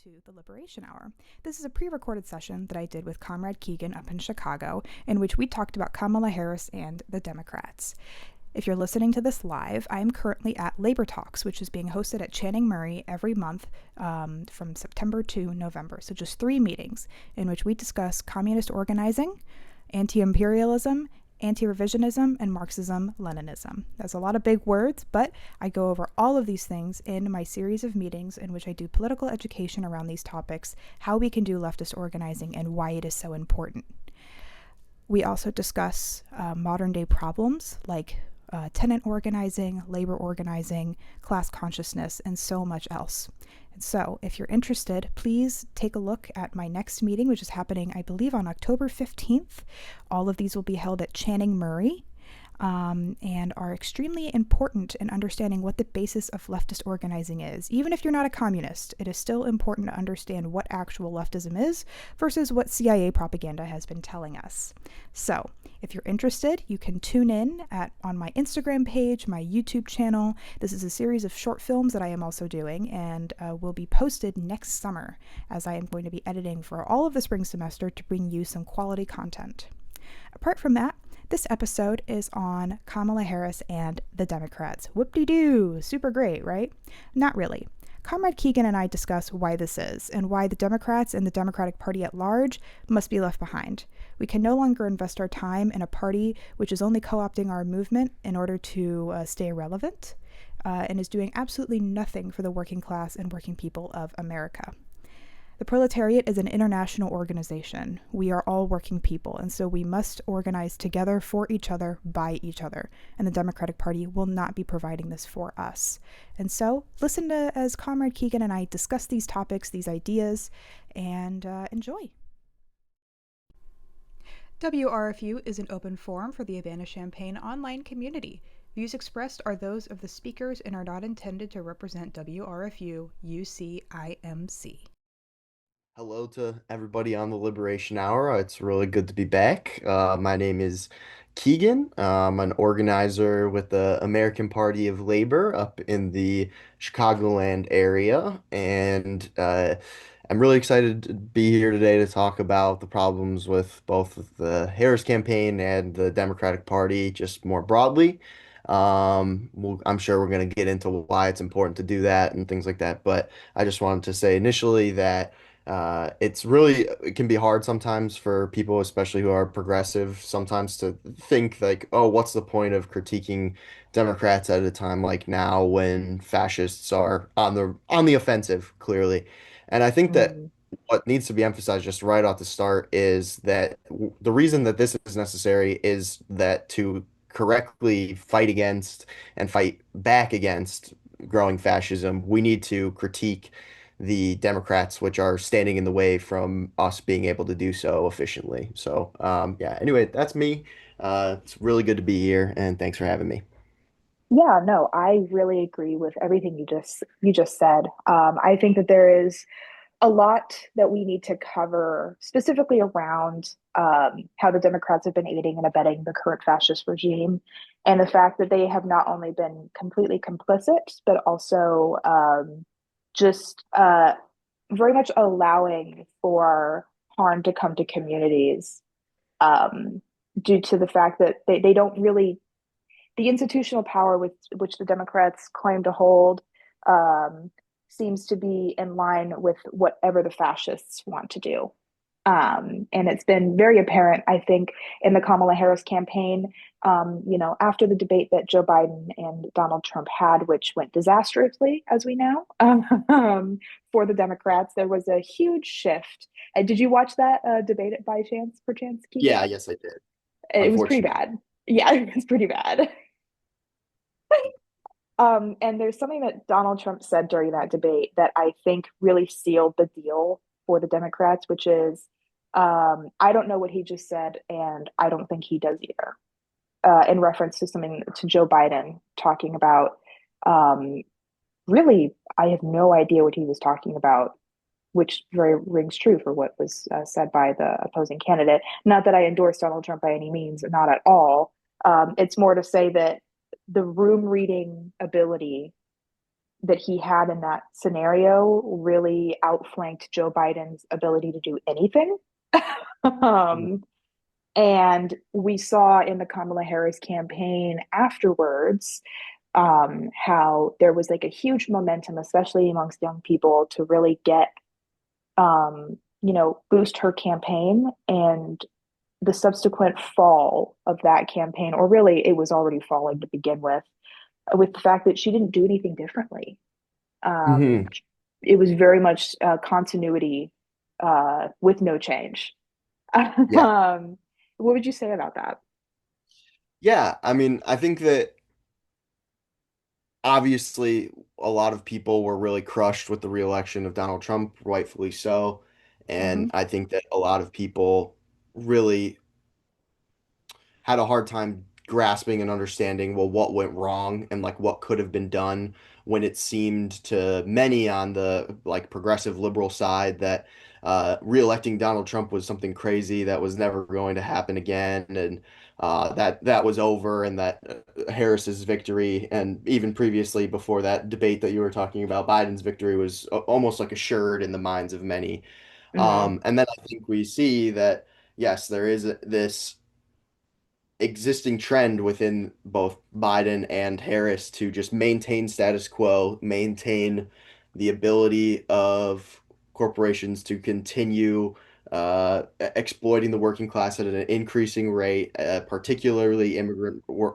to the Liberation Hour. This is a pre-recorded session that I did with Comrade Keegan up in Chicago, in which we talked about Kamala Harris and the Democrats. If you're listening to this live, I am currently at Labor Talks, which is being hosted at Channing Murray every month from September to November. So just 3 meetings in which we discuss communist organizing, anti-imperialism, anti-revisionism, and Marxism-Leninism. That's a lot of big words, but I go over all of these things in my series of meetings in which I do political education around these topics, how we can do leftist organizing, and why it is so important. We also discuss modern-day problems like tenant organizing, labor organizing, class consciousness, and so much else. And so, if you're interested, please take a look at my next meeting, which is happening, I believe, on October 15th. All of these will be held at Channing Murray and are extremely important in understanding what the basis of leftist organizing is. Even if you're not a communist, it is still important to understand what actual leftism is versus what CIA propaganda has been telling us. So, if you're interested, you can tune in on my Instagram page, my YouTube channel. This is a series of short films that I am also doing and will be posted next summer, as I am going to be editing for all of the spring semester to bring you some quality content. Apart from that, this episode is on Kamala Harris and the Democrats. Whoop-de-doo! Super great, right? Not really. Comrade Keegan and I discuss why this is, and why the Democrats and the Democratic Party at large must be left behind. We can no longer invest our time in a party which is only co-opting our movement in order to stay relevant, and is doing absolutely nothing for the working class and working people of America. The proletariat is an international organization. We are all working people, and so we must organize together for each other, by each other, and the Democratic Party will not be providing this for us. And so, listen to as Comrade Keegan and I discuss these topics, these ideas, and enjoy. WRFU is an open forum for the Havana-Champaign online community. Views expressed are those of the speakers and are not intended to represent WRFU UCIMC. Hello to everybody on the Liberation Hour. It's really good to be back. My name is Keegan. I'm an organizer with the American Party of Labor up in the Chicagoland area, and I'm really excited to be here today to talk about the problems with both the Harris campaign and the Democratic Party, just more broadly. I'm sure we're going to get into why it's important to do that and things like that, but I just wanted to say initially that it can be hard sometimes for people, especially who are progressive, sometimes to think like, oh, what's the point of critiquing Democrats at a time like now when fascists are on the offensive, clearly. And I think that what needs to be emphasized just right off the start is that the reason that this is necessary is that to correctly fight against and fight back against growing fascism, we need to critique the Democrats, which are standing in the way from us being able to do so efficiently. So, yeah, anyway, that's me. It's really good to be here, and thanks for having me. Yeah, no, I really agree with everything you just said. I think that there is a lot that we need to cover specifically around how the Democrats have been aiding and abetting the current fascist regime, and the fact that they have not only been completely complicit, but also just very much allowing for harm to come to communities due to the fact that they don't really, the institutional power with which the Democrats claim to hold seems to be in line with whatever the fascists want to do. And it's been very apparent, I think, in the Kamala Harris campaign, after the debate that Joe Biden and Donald Trump had, which went disastrously, as we know, for the Democrats, there was a huge shift. Did you watch that debate by chance, perchance, Keegan? Yeah, yes, I did. It was pretty Unfortunately. bad. Yeah, it was pretty bad. And there's something that Donald Trump said during that debate that I think really sealed the deal for the Democrats, which is, I don't know what he just said, and I don't think he does either. In reference to something to Joe Biden talking about, really, I have no idea what he was talking about, which very rings true for what was said by the opposing candidate. Not that I endorse Donald Trump by any means, not at all. It's more to say that the room reading ability that he had in that scenario really outflanked Joe Biden's ability to do anything. um, and we saw in the Kamala Harris campaign afterwards how there was like a huge momentum, especially amongst young people, to really get, boost her campaign. And the subsequent fall of that campaign, or really it was already falling to begin with the fact that she didn't do anything differently. Hmm. It was very much continuity with no change. Yeah. What would you say about that? Yeah. I mean, I think that obviously a lot of people were really crushed with the reelection of Donald Trump, rightfully so. Hmm. And I think that a lot of people really had a hard time grasping and understanding, well, what went wrong and like what could have been done, when it seemed to many on the like progressive liberal side that re-electing Donald Trump was something crazy that was never going to happen again, and that was over, and that Harris's victory, and even previously before that debate that you were talking about, Biden's victory was almost like assured in the minds of many. Hmm. And then I think we see that yes, there is this existing trend within both Biden and Harris to just maintain status quo, maintain the ability of corporations to continue exploiting the working class at an increasing rate, particularly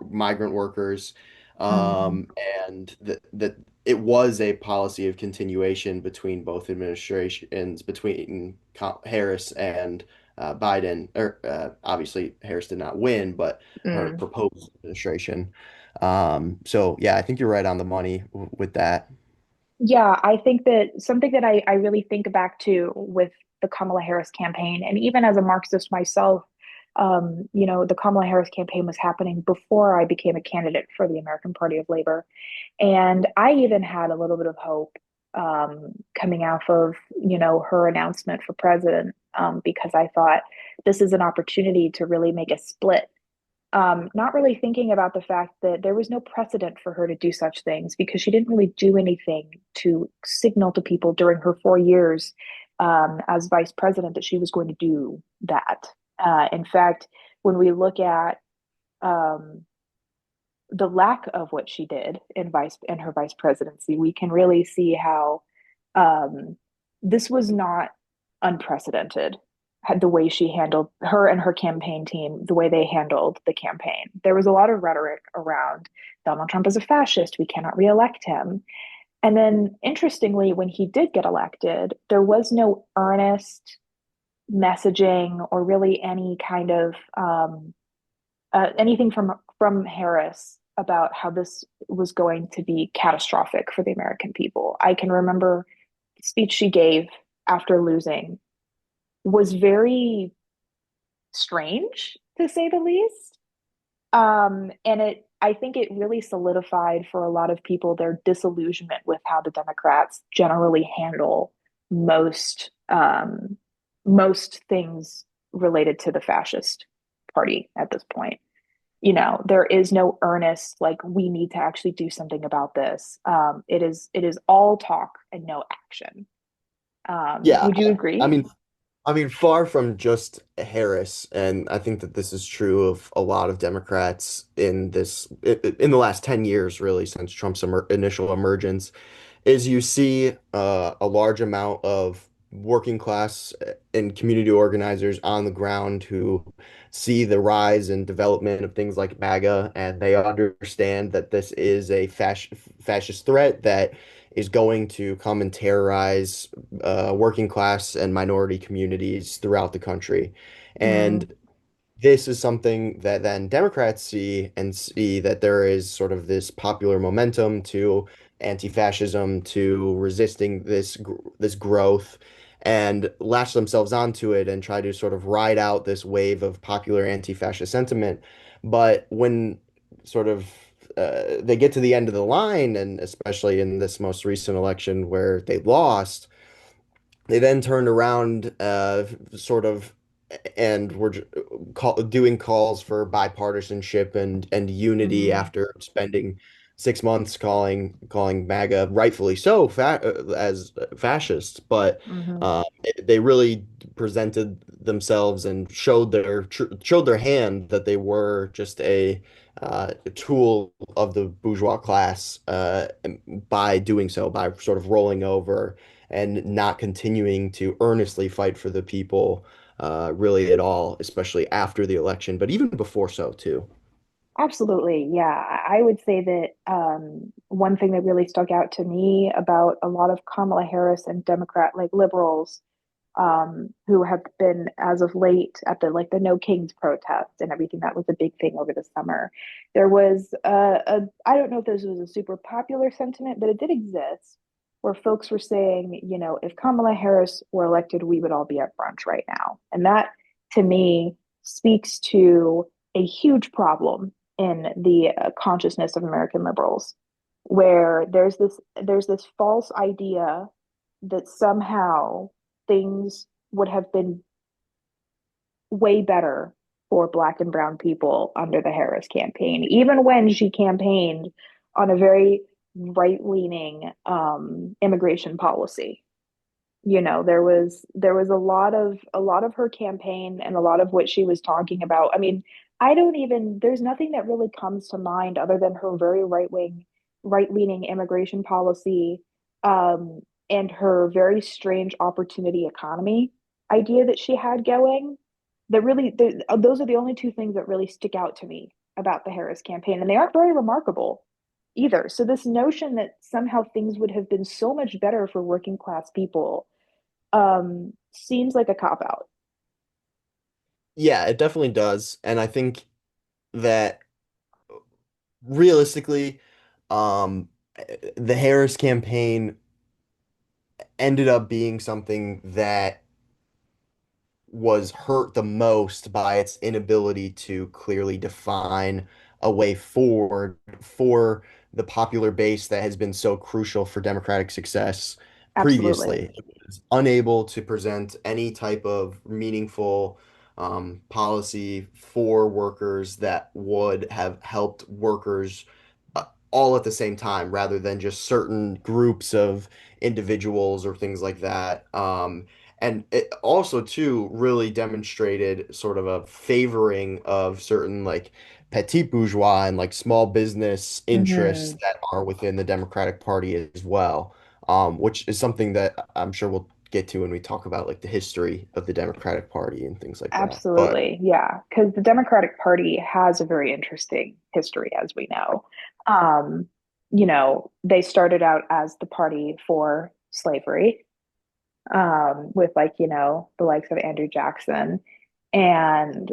migrant workers, Hmm. um, and that it was a policy of continuation between both administrations, between Harris and Biden, or obviously Harris did not win, but her Mm. proposed administration. So yeah, I think you're right on the money with that. Yeah, I think that something that I really think back to with the Kamala Harris campaign, and even as a Marxist myself, the Kamala Harris campaign was happening before I became a candidate for the American Party of Labor. And I even had a little bit of hope coming out of, her announcement for president, because I thought this is an opportunity to really make a split, not really thinking about the fact that there was no precedent for her to do such things because she didn't really do anything to signal to people during her 4 years as vice president that she was going to do that. In fact, when we look at um, the lack of what she did in her vice presidency, we can really see how um, this was not unprecedented. The way she handled her and her campaign team, the way they handled the campaign. There was a lot of rhetoric around Donald Trump is a fascist. We cannot reelect him. And then, interestingly, when he did get elected, there was no earnest messaging or really any kind of anything from Harris about how this was going to be catastrophic for the American people. I can remember the speech she gave after losing was very strange, to say the least. And I think it really solidified for a lot of people their disillusionment with how the Democrats generally handle most most things related to the fascist party at this point. There is no earnest, like, we need to actually do something about this. It is all talk and no action. Yeah, Would you I agree? mean, far from just Harris, and I think that this is true of a lot of Democrats in the last 10 years, really, since Trump's initial emergence, is you see a large amount of working class and community organizers on the ground who see the rise and development of things like MAGA, and they understand that this is a fascist threat that is going to come and terrorize working class and minority communities throughout the country. Mm, And this is something that then Democrats see, and see that there is sort of this popular momentum to anti-fascism, to resisting this growth, and latch themselves onto it and try to sort of ride out this wave of popular anti-fascist sentiment. But when sort of they get to the end of the line, and especially in this most recent election where they lost, they then turned around, sort of, and were doing calls for bipartisanship and unity mm, after spending 6 months calling MAGA rightfully so as fascists, but Hmm. they really presented themselves and showed their hand that they were just a tool of the bourgeois class by doing so, by sort of rolling over and not continuing to earnestly fight for the people really at all, especially after the election, but even before so too. Absolutely. Yeah. I would say that one thing that really stuck out to me about a lot of Kamala Harris and Democrat like liberals who have been as of late at the like the No Kings protest and everything that was a big thing over the summer. There was I don't know if this was a super popular sentiment, but it did exist where folks were saying, you know, if Kamala Harris were elected, we would all be at brunch right now. And that to me speaks to a huge problem in the consciousness of American liberals, where there's this false idea that somehow things would have been way better for Black and Brown people under the Harris campaign, even when she campaigned on a very right-leaning immigration policy. You know, there was a lot of her campaign and a lot of what she was talking about. I mean, I don't even there's nothing that really comes to mind other than her very right-leaning immigration policy, and her very strange opportunity economy idea that she had going. That really those are the only two things that really stick out to me about the Harris campaign, and they aren't very remarkable either. So this notion that somehow things would have been so much better for working class people seems like a cop out. Yeah, it definitely does. And I think that realistically, um, the Harris campaign ended up being something that was hurt the most by its inability to clearly define a way forward for the popular base that has been so crucial for democratic success Absolutely. previously. It was unable to present any type of meaningful policy for workers that would have helped workers all at the same time rather than just certain groups of individuals or things like that. And it also too really demonstrated sort of a favoring of certain like petit bourgeois and like small business interests Hmm. that are within the Democratic Party as well, which is something that I'm sure we'll get to when we talk about like the history of the Democratic Party and things like that. But Absolutely. Yeah. Because the Democratic Party has a very interesting history, as we know. Um, you know, they started out as the party for slavery, with like, you know, the likes of Andrew Jackson and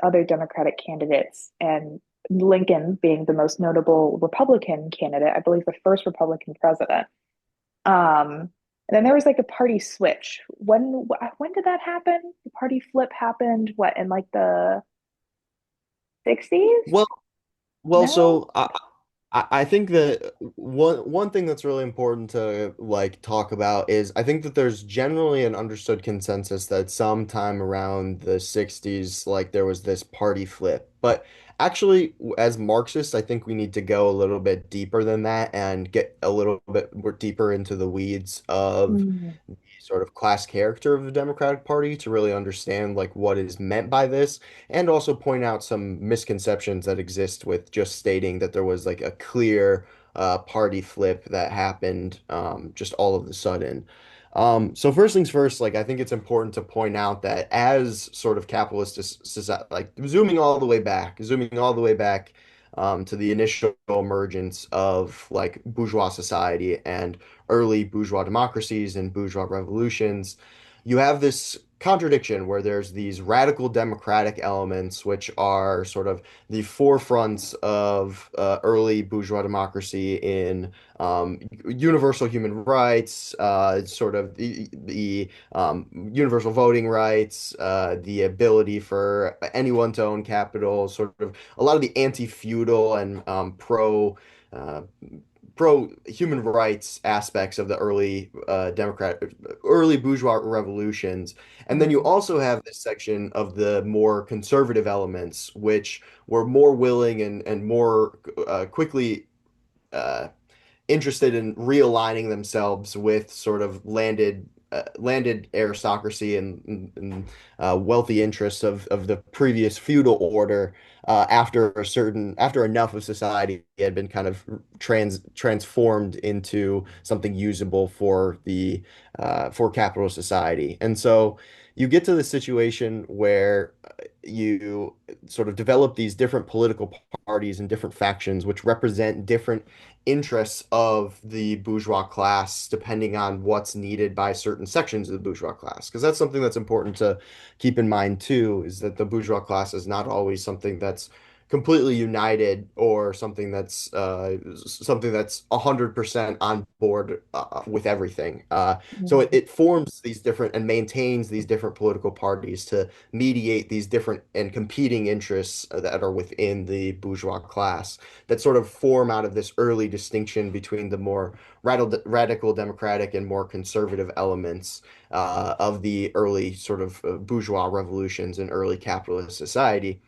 other Democratic candidates, and Lincoln being the most notable Republican candidate, I believe the first Republican president. Um, and then there was like a party switch. When did that happen? The party flip happened, what, in like the 60s? well, well, No? so I think that one thing that's really important to like talk about is I think that there's generally an understood consensus that sometime around the 60s, like there was this party flip. But actually, as Marxists, I think we need to go a little bit deeper than that and get a little bit more deeper into the weeds of Mm, the sort of class character of the Democratic Party to really understand like what is meant by this and also point out some misconceptions that exist with just stating that there was like a clear party flip that happened just all of a sudden. So first things first, like I think it's important to point out that as sort of capitalist society, like zooming all the way back to the initial emergence of like bourgeois society and early bourgeois democracies and bourgeois revolutions, you have this contradiction where there's these radical democratic elements, which are sort of the forefronts of early bourgeois democracy in universal human rights, sort of the universal voting rights, the ability for anyone to own capital, sort of a lot of the anti-feudal and uh, pro human rights aspects of the early bourgeois revolutions. And then you mm, also have this section of the more conservative elements, which were more willing and more quickly interested in realigning themselves with sort of landed aristocracy and wealthy interests of the previous feudal order after enough of society had been kind of transformed into something usable for capitalist society. And so you get to the situation where you sort of develop these different political parties and different factions which represent different interests of the bourgeois class depending on what's needed by certain sections of the bourgeois class. Because that's something that's important to keep in mind too, is that the bourgeois class is not always something that's completely united or something that's 100% on board with everything. So Mhm. it forms these different and maintains these different political parties to mediate these different and competing interests that are within the bourgeois class that sort of form out of this early distinction between the more radical democratic and more conservative elements of the early sort of bourgeois revolutions in early capitalist society.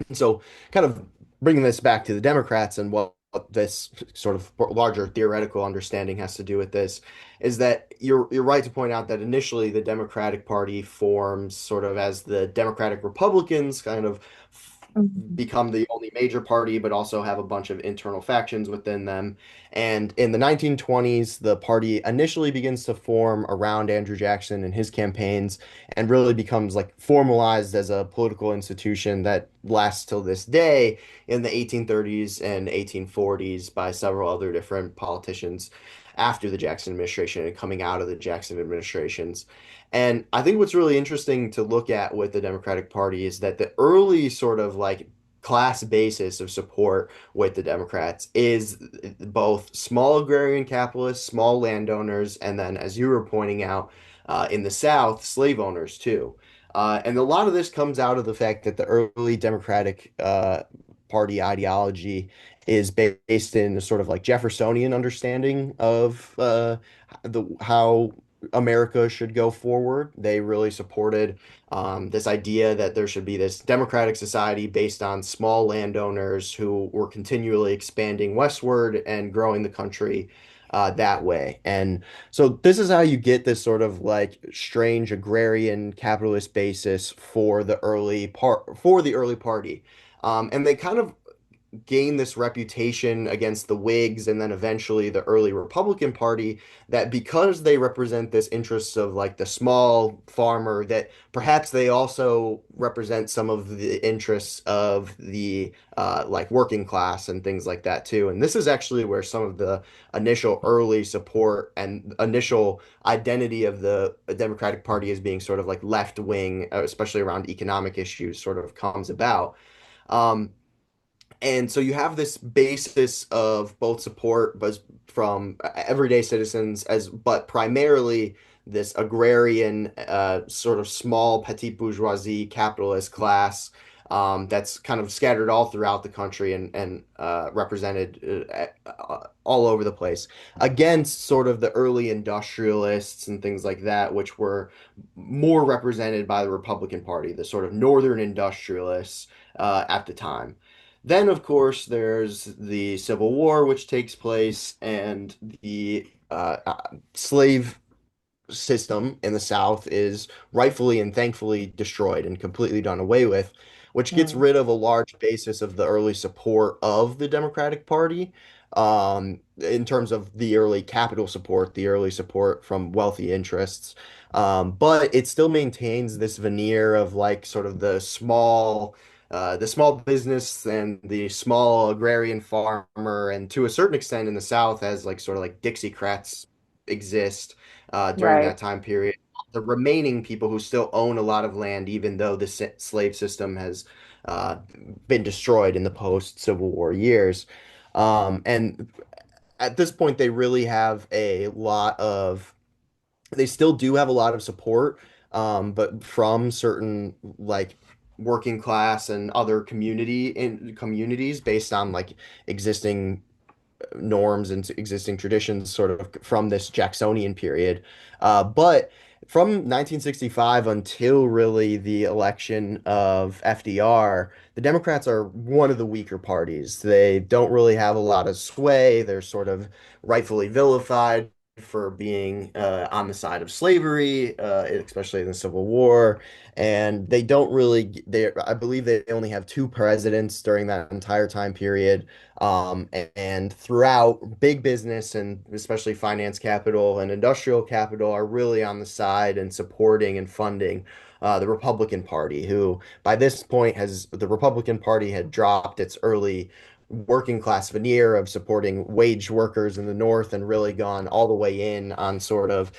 And so, kind of bringing this back to the Democrats and what this sort of larger theoretical understanding has to do with this is that you're right to point out that initially the Democratic Party forms sort of as the Democratic Republicans kind of Mhm. become the only major party, but also have a bunch of internal factions within them. And in the 1920s, the party initially begins to form around Andrew Jackson and his campaigns and really becomes like formalized as a political institution that lasts till this day in the 1830s and 1840s by several other different politicians after the Jackson administration and coming out of the Jackson administrations. And I think what's really interesting to look at with the Democratic Party is that the early sort of like class basis of support with the Democrats is both small agrarian capitalists, small landowners, and then, as you were pointing out, in the South, slave owners too. And a lot of this comes out of the fact that the early Democratic Party ideology is based in a sort of like Jeffersonian understanding of the how America should go forward. They really supported this idea that there should be this democratic society based on small landowners who were continually expanding westward and growing the country that way. And so this is how you get this sort of like strange agrarian capitalist basis for the early party. And they kind of gain this reputation against the Whigs and then eventually the early Republican Party that because they represent this interests of like the small farmer, that perhaps they also represent some of the interests of the like working class and things like that too. And this is actually where some of the initial early support and initial identity of the Democratic Party as being sort of like left wing, especially around economic issues, sort of comes about. Um, and so you have this basis of both support but from everyday citizens as but primarily this agrarian sort of small petite bourgeoisie capitalist class that's kind of scattered all throughout the country and represented all over the place against sort of the early industrialists and things like that, which were more represented by the Republican Party, the sort of northern industrialists at the time. Then, of course, there's the Civil War, which takes place, and the slave system in the South is rightfully and thankfully destroyed and completely done away with, which gets Mm. rid of a large basis of the early support of the Democratic Party, in terms of the early capital support, the early support from wealthy interests. But it still maintains this veneer of like sort of the small business and the small agrarian farmer, and to a certain extent in the South, as like sort of like Dixiecrats exist during Right. that time period. The remaining people who still own a lot of land, even though the slave system has uh, been destroyed in the post-Civil War years. And at this point, they still do have a lot of support, but from certain like working class and other communities based on like existing norms and existing traditions sort of from this Jacksonian period. But from 1965 until really the election of FDR, the Democrats are one of the weaker parties. They don't really have a lot of sway. They're sort of rightfully vilified for being on the side of slavery, especially in the Civil War. And they don't really, I believe they only have two presidents during that entire time period. And throughout, big business and especially finance capital and industrial capital are really on the side and supporting and funding the Republican Party, who by this point the Republican Party had dropped its early working class veneer of supporting wage workers in the North and really gone all the way in on sort of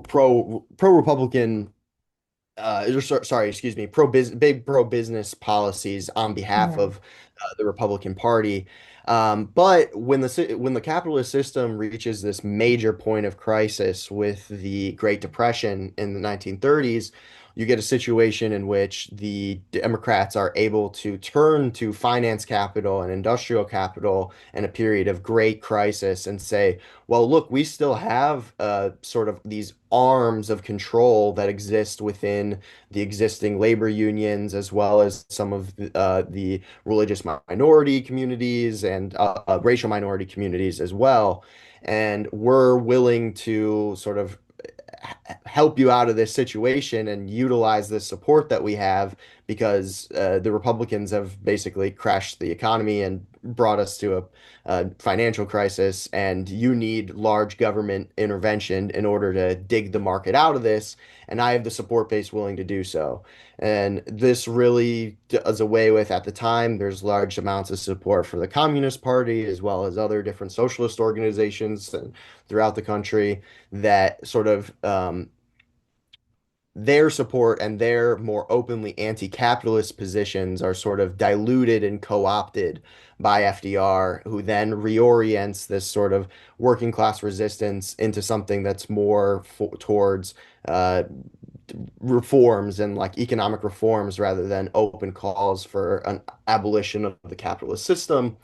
pro Republican sorry, excuse me, big pro business policies on behalf Mhm. of the Republican Party. But when the capitalist system reaches this major point of crisis with the Great Depression in the 1930s, you get a situation in which the Democrats are able to turn to finance capital and industrial capital in a period of great crisis and say, well, look, we still have sort of these arms of control that exist within the existing labor unions, as well as some of the religious minority communities and racial minority communities as well. And we're willing to sort of help you out of this situation and utilize this support that we have because the Republicans have basically crashed the economy and brought us to a financial crisis, and you need large government intervention in order to dig the market out of this. And I have the support base willing to do so. And this really does away with, at the time, there's large amounts of support for the Communist Party as well as other different socialist organizations throughout the country that sort of their support and their more openly anti-capitalist positions are sort of diluted and co-opted by FDR, who then reorients this sort of working class resistance into something that's more towards uh, reforms and like economic reforms rather than open calls for an abolition of the capitalist system.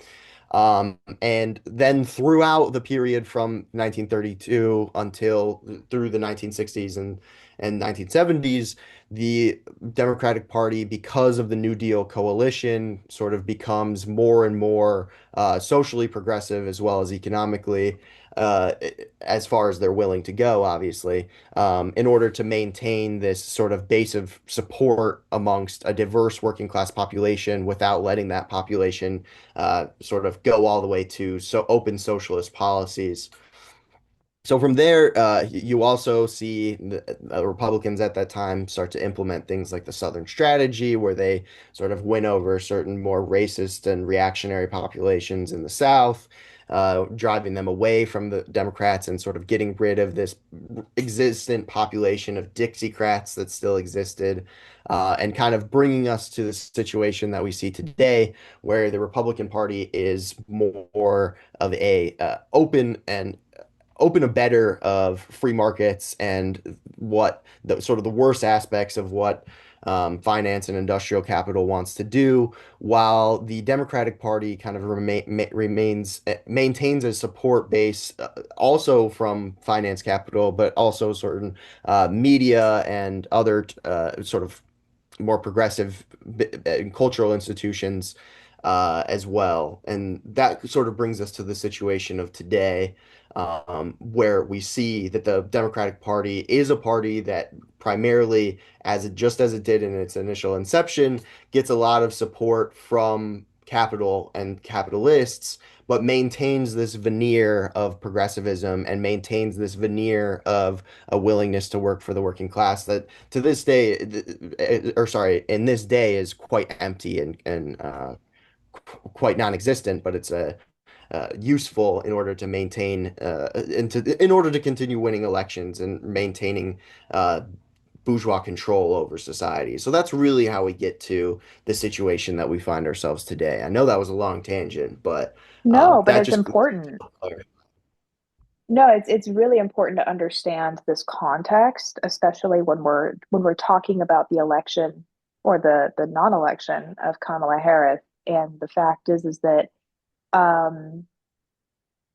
And then throughout the period from 1932 until through the 1960s and 1970s, the Democratic Party, because of the New Deal coalition, sort of becomes more and more socially progressive as well as economically, uh, as far as they're willing to go, obviously, in order to maintain this sort of base of support amongst a diverse working class population without letting that population sort of go all the way to open socialist policies. So from there, you also see the Republicans at that time start to implement things like the Southern Strategy, where they sort of win over certain more racist and reactionary populations in the South, driving them away from the Democrats and sort of getting rid of this existent population of Dixiecrats that still existed, and kind of bringing us to the situation that we see today, where the Republican Party is more of a open a better of free markets and what the sort of the worst aspects of what finance and industrial capital wants to do, while the Democratic Party kind of maintains a support base also from finance capital, but also certain media and other sort of more progressive cultural institutions as well. And that sort of brings us to the situation of today, where we see that the Democratic Party is a party that primarily, just as it did in its initial inception, gets a lot of support from capital and capitalists, but maintains this veneer of progressivism and maintains this veneer of a willingness to work for the working class that to this day, or sorry, in this day is quite empty and quite non-existent, but it's a useful in order to maintain in order to continue winning elections and maintaining uh, bourgeois control over society. So that's really how we get to the situation that we find ourselves today. I know that was a long tangent, but No, but that it's just important. No, it's really important to understand this context, especially when we're talking about the election or the non-election of Kamala Harris. And the fact is that um,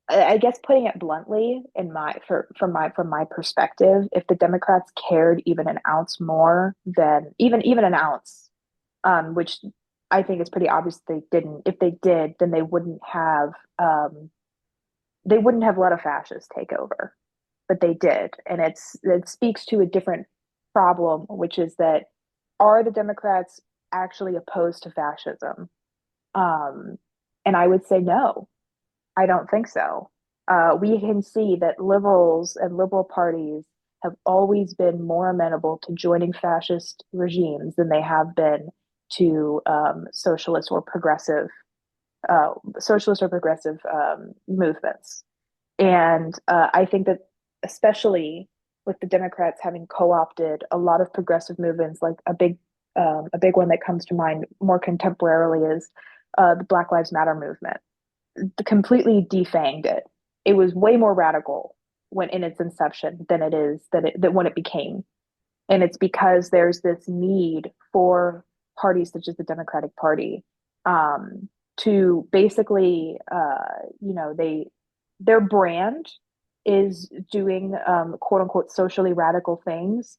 I guess putting it bluntly, in my for from my perspective, if the Democrats cared even an ounce more than even an ounce, which I think is pretty obvious they didn't. If they did, then um, they wouldn't have let a fascist take over, but they did, and it speaks to a different problem, which is that are the Democrats actually opposed to fascism? Um, and I would say no. I don't think so. We can see that liberals and liberal parties have always been more amenable to joining fascist regimes than they have been to socialist or progressive movements. And I think that especially with the Democrats having co-opted a lot of progressive movements, like a big one that comes to mind more contemporarily is the Black Lives Matter movement completely defanged it. It was way more radical when in its inception than it is that when it became. And it's because there's this need for parties such as the Democratic Party um, to basically, their brand is doing quote unquote socially radical things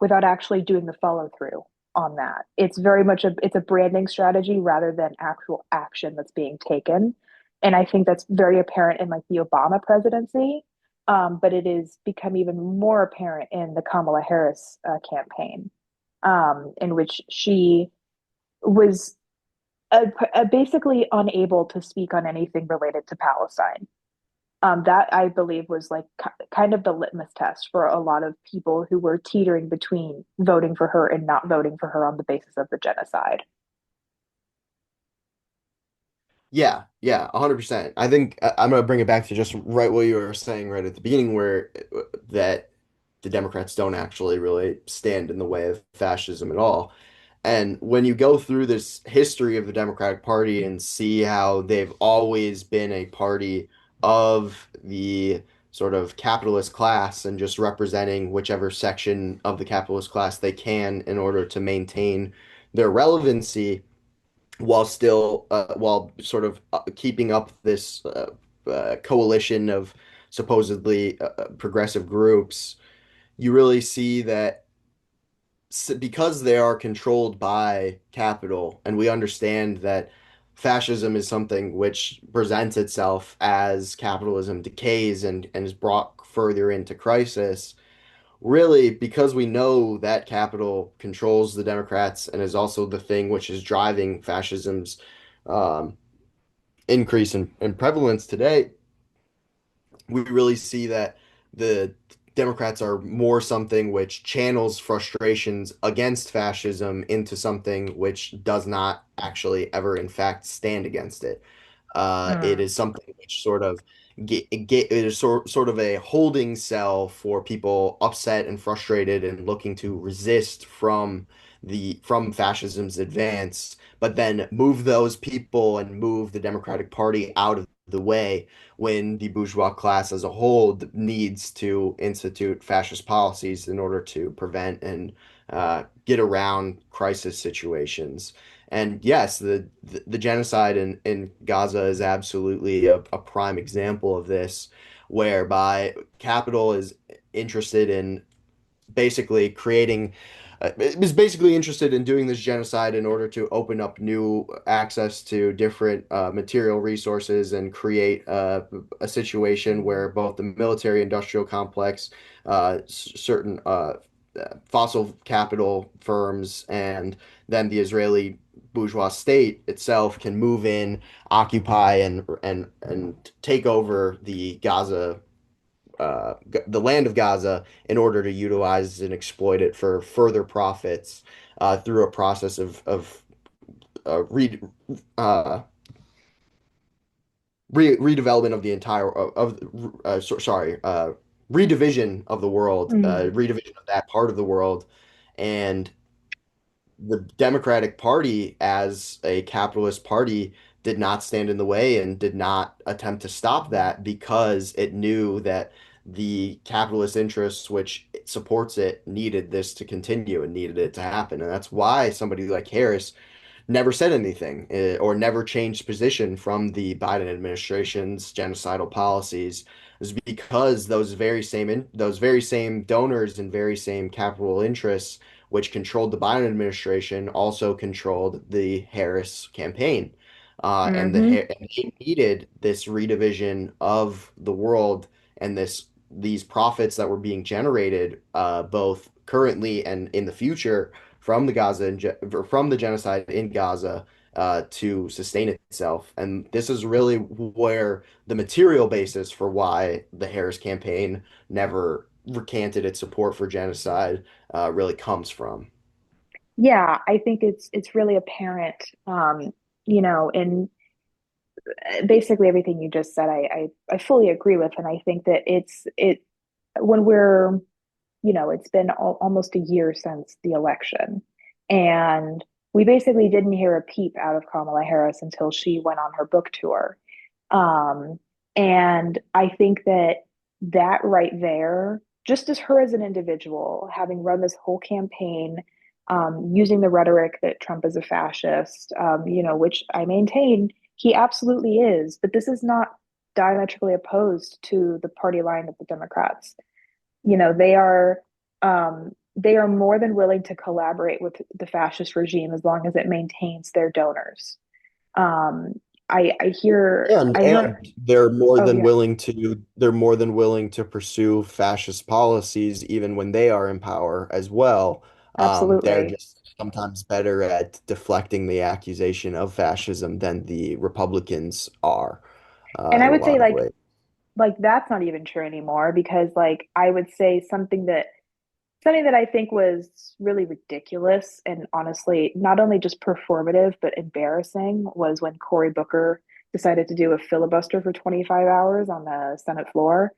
without actually doing the follow through on that. It's very much it's a branding strategy rather than actual action that's being taken. And I think that's very apparent in like the Obama presidency, but it is become even more apparent in the Kamala Harris campaign, in which she was basically unable to speak on anything related to Palestine. That I believe was like kind of the litmus test for a lot of people who were teetering between voting for her and not voting for her on the basis of the genocide. Yeah, yeah, 100%. I think I'm going to bring it back to just right what you were saying right at the beginning, where that the Democrats don't actually really stand in the way of fascism at all. And when you go through this history of the Democratic Party and see how they've always been a party of the sort of capitalist class and just representing whichever section of the capitalist class they can in order to maintain their relevancy while sort of keeping up this coalition of supposedly progressive groups, you really see that because they are controlled by capital, and we understand that fascism is something which presents itself as capitalism decays and is brought further into crisis. Really, because we know that capital controls the Democrats and is also the thing which is driving fascism's um, increase in prevalence today, we really see that the Democrats are more something which channels frustrations against fascism into something which does not actually ever, in fact, stand against it. It Mm. is something which sort of it is sort of a holding cell for people upset and frustrated and looking to resist from fascism's advance, but then move those people and move the Democratic Party out of the way when the bourgeois class as a whole needs to institute fascist policies in order to prevent and get around crisis situations. And yes, the genocide in Gaza is absolutely a prime example of this, whereby capital is interested in basically creating is basically interested in doing this genocide in order to open up new access to different material resources and create a situation where both the military industrial complex, certain fossil capital firms, and then the Israeli bourgeois state itself can move in, occupy, and take over the land of Gaza in order to utilize and exploit it for further profits through a process of uh, re, uh, redevelopment of the entire sorry redivision of the world, Mm. redivision of that part of the world, and the Democratic Party as a capitalist party did not stand in the way and did not attempt to stop that because it knew that the capitalist interests which it supports it needed this to continue and needed it to happen. And that's why somebody like Harris never said anything or never changed position from the Biden administration's genocidal policies is because those very same donors and very same capital interests which controlled the Biden administration also controlled the Harris campaign. Mm-hmm. And they needed this redivision of the world and these profits that were being generated both currently and in the future from from the genocide in Gaza to sustain itself. And this is really where the material basis for why the Harris campaign never recanted its support for genocide really comes from. Yeah, I think it's really apparent, in basically everything you just said. I fully agree with, and I think that it when we're it's been almost a year since the election, and we basically didn't hear a peep out of Kamala Harris until she went on her book tour. Um, and I think that that right there, just as her as an individual, having run this whole campaign, using the rhetoric that Trump is a fascist, which I maintain he absolutely is, but this is not diametrically opposed to the party line of the Democrats. You know, they are more than willing to collaborate with the fascist regime as long as it maintains their donors. Um, And I hear, oh yeah, they're more than willing to pursue fascist policies even when they are in power as well. They're absolutely. just sometimes better at deflecting the accusation of fascism than the Republicans are And I in a would say lot of ways. like that's not even true anymore because like I would say something that I think was really ridiculous and honestly not only just performative but embarrassing was when Cory Booker decided to do a filibuster for 25 hours on the Senate floor.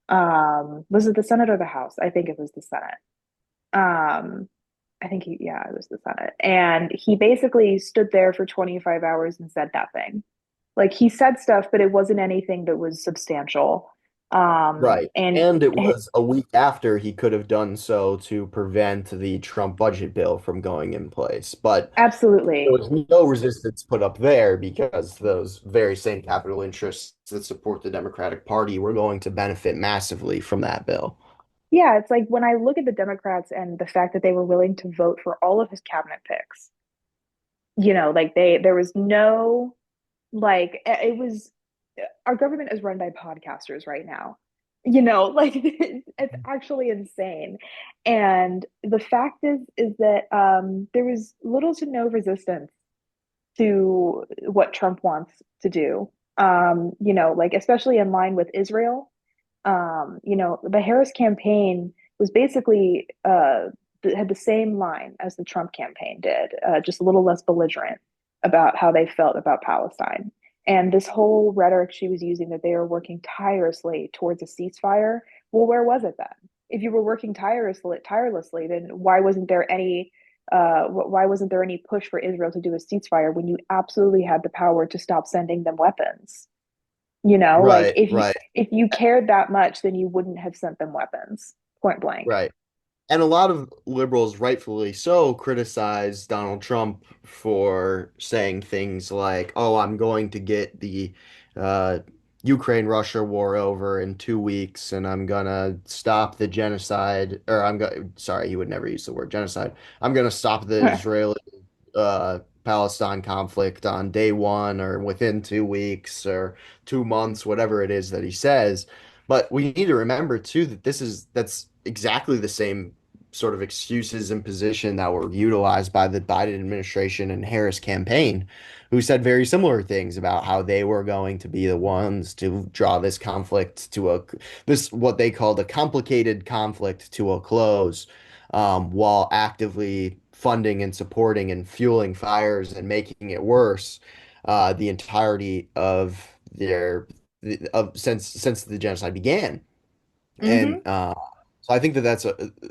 Was it the Senate or the House? I think it was the Senate. Um, yeah, it was the Senate. And he basically stood there for 25 hours and said nothing. Like he said stuff, but it wasn't anything that was substantial. Right. And And it was a week after he could have done so to prevent the Trump budget bill from going in place. But there absolutely. was no resistance put up there because those very same capital interests that support the Democratic Party were going to benefit massively from that bill. Yeah, it's like when I look at the Democrats and the fact that they were willing to vote for all of his cabinet picks, like there was no, like, it was, our government is run by podcasters right now. Like it's actually insane. And the fact is that there was little to no resistance to what Trump wants to do. Like especially in line with Israel. The Harris campaign was basically had the same line as the Trump campaign did, just a little less belligerent about how they felt about Palestine. And this whole rhetoric she was using that they were working tirelessly towards a ceasefire. Well, where was it then? If you were working tirelessly, then why wasn't there any push for Israel to do a ceasefire when you absolutely had the power to stop sending them weapons? Like Right, right, if you cared that much, then you wouldn't have sent them weapons, point blank. right. And a lot of liberals, rightfully so, criticize Donald Trump for saying things like, "Oh, I'm going to get the uh, Ukraine-Russia war over in 2 weeks, and I'm gonna stop the genocide." Or sorry, he would never use the word genocide. I'm gonna stop the Israeli Palestine conflict on day one, or within 2 weeks, or 2 months, whatever it is that he says. But we need to remember too that that's exactly the same sort of excuses and position that were utilized by the Biden administration and Harris campaign, who said very similar things about how they were going to be the ones to draw this conflict to this what they called a complicated conflict to a close, while actively funding and supporting and fueling fires and making it worse the entirety of their of since the genocide began. And Mm-hmm. so I think that that's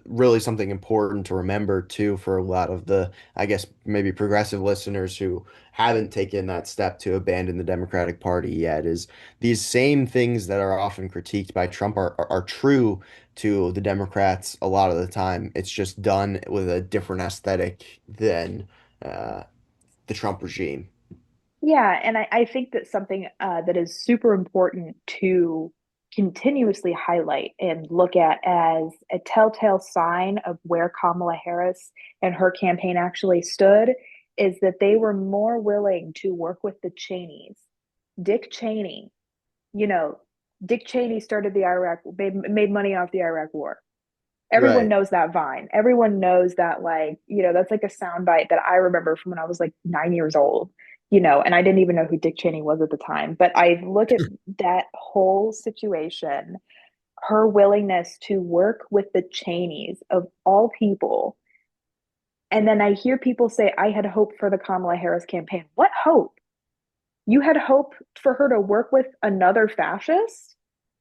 really something important to remember too for a lot of the, I guess, maybe progressive listeners who haven't taken that step to abandon the Democratic Party yet, is these same things that are often critiqued by Trump are true to the Democrats a lot of the time. It's just done with a different aesthetic uh, the Trump regime. Yeah, and I think that something that is super important to continuously highlight and look at as a telltale sign of where Kamala Harris and her campaign actually stood is that they were more willing to work with the Cheneys. Dick Cheney, you know, Dick Cheney started the made money off the Iraq War. Everyone Right. knows that Vine. Everyone knows that, like, that's like a soundbite that I remember from when I was like 9 years old, and I didn't even know who Dick Cheney was at the time. But I look at that whole situation, her willingness to work with the Cheneys of all people. And then I hear people say, I had hope for the Kamala Harris campaign. What hope? You had hope for her to work with another fascist,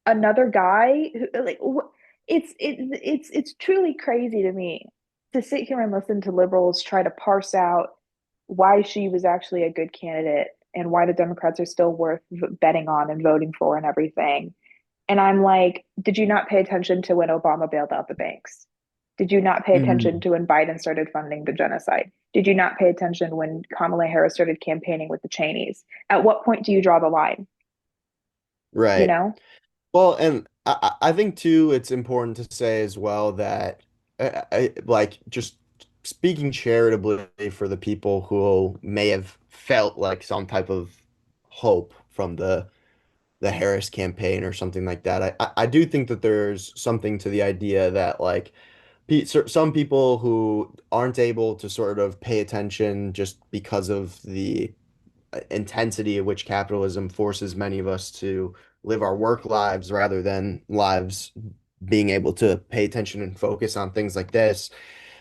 another guy who, like, it's truly crazy to me to sit here and listen to liberals try to parse out why she was actually a good candidate and why the Democrats are still worth betting on and voting for and everything. And I'm like, did you not pay attention to when Obama bailed out the banks? Did you not pay attention Mhm. to when Biden started funding the genocide? Did you not pay attention when Kamala Harris started campaigning with the Cheneys? At what point do you draw the line? You Right. know? Well, and I think too, it's important to say as well that like just speaking charitably for the people who may have felt like some type of hope from the Harris campaign or something like that. I do think that there's something to the idea that like some people who aren't able to sort of pay attention just because of the intensity of which capitalism forces many of us to live our work lives rather than lives being able to pay attention and focus on things like this.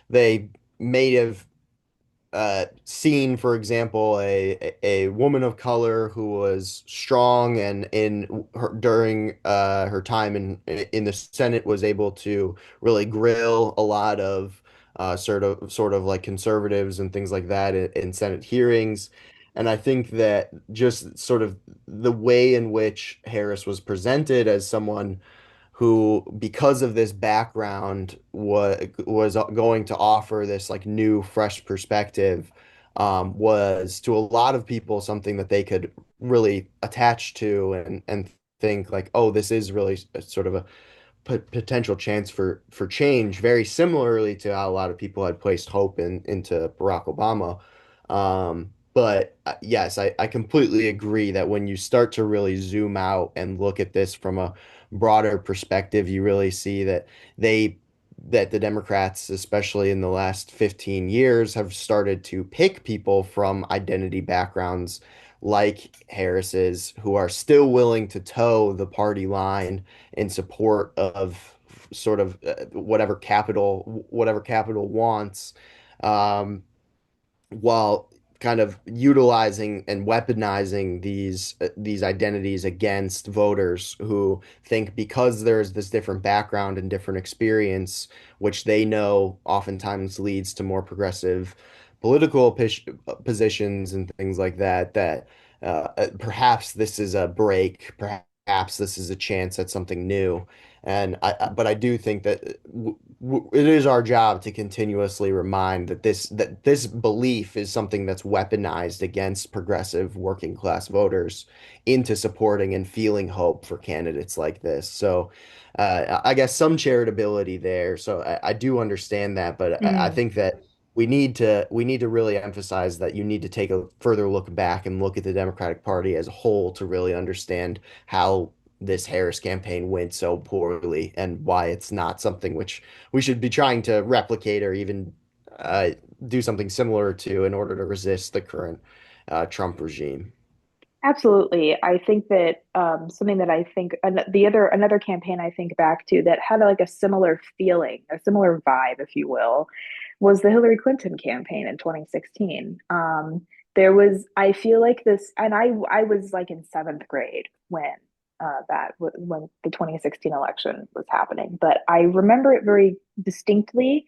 They may have seen, for example, a woman of color who was strong and in her during her time in the Senate was able to really grill a lot of sort of like conservatives and things like that in Senate hearings. And I think that just sort of the way in which Harris was presented as someone who, because of this background, was going to offer this like new, fresh perspective, was to a lot of people something that they could really attach to and think like, oh, this is really sort of a potential chance for change, very similarly to how a lot of people had placed hope into Barack Obama. But yes, I completely agree that when you start to really zoom out and look at this from a broader perspective, you really see they that the Democrats, especially in the last 15 years, have started to pick people from identity backgrounds like Harris's who are still willing to toe the party line in support of sort of whatever capital wants, um, while kind of utilizing and weaponizing these identities against voters who think because there's this different background and different experience, which they know oftentimes leads to more progressive political positions and things like that, that perhaps this is a break, perhaps this is a chance at something new. But I do think that it is our job to continuously remind that this belief is something that's weaponized against progressive working class voters into supporting and feeling hope for candidates like this. So I guess some charitability there. So I do understand that, but I Mm, think that we need to really emphasize that you need to take a further look back and look at the Democratic Party as a whole to really understand how this Harris campaign went so poorly and why it's not something which we should be trying to replicate or even uh, do something similar to in order to resist the current Trump regime. absolutely. I think that something that I think another campaign I think back to that had like a similar feeling, a similar vibe, if you will, was the Hillary Clinton campaign in 2016. There was, I feel like this, and I was like in seventh grade when when the 2016 election was happening, but I remember it very distinctly.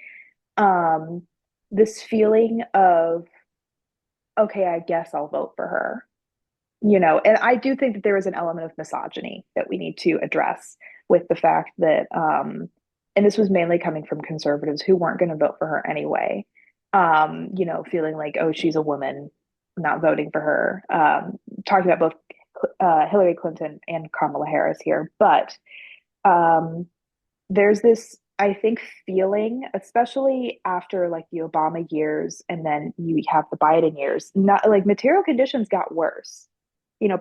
Um, this feeling of, okay, I guess I'll vote for her, and I do think that there is an element of misogyny that we need to address with the fact that, and this was mainly coming from conservatives who weren't going to vote for her anyway, feeling like, oh, she's a woman, not voting for her. Talking about both Hillary Clinton and Kamala Harris here, but um, there's this, I think, feeling, especially after like the Obama years, and then you have the Biden years. Not like material conditions got worse.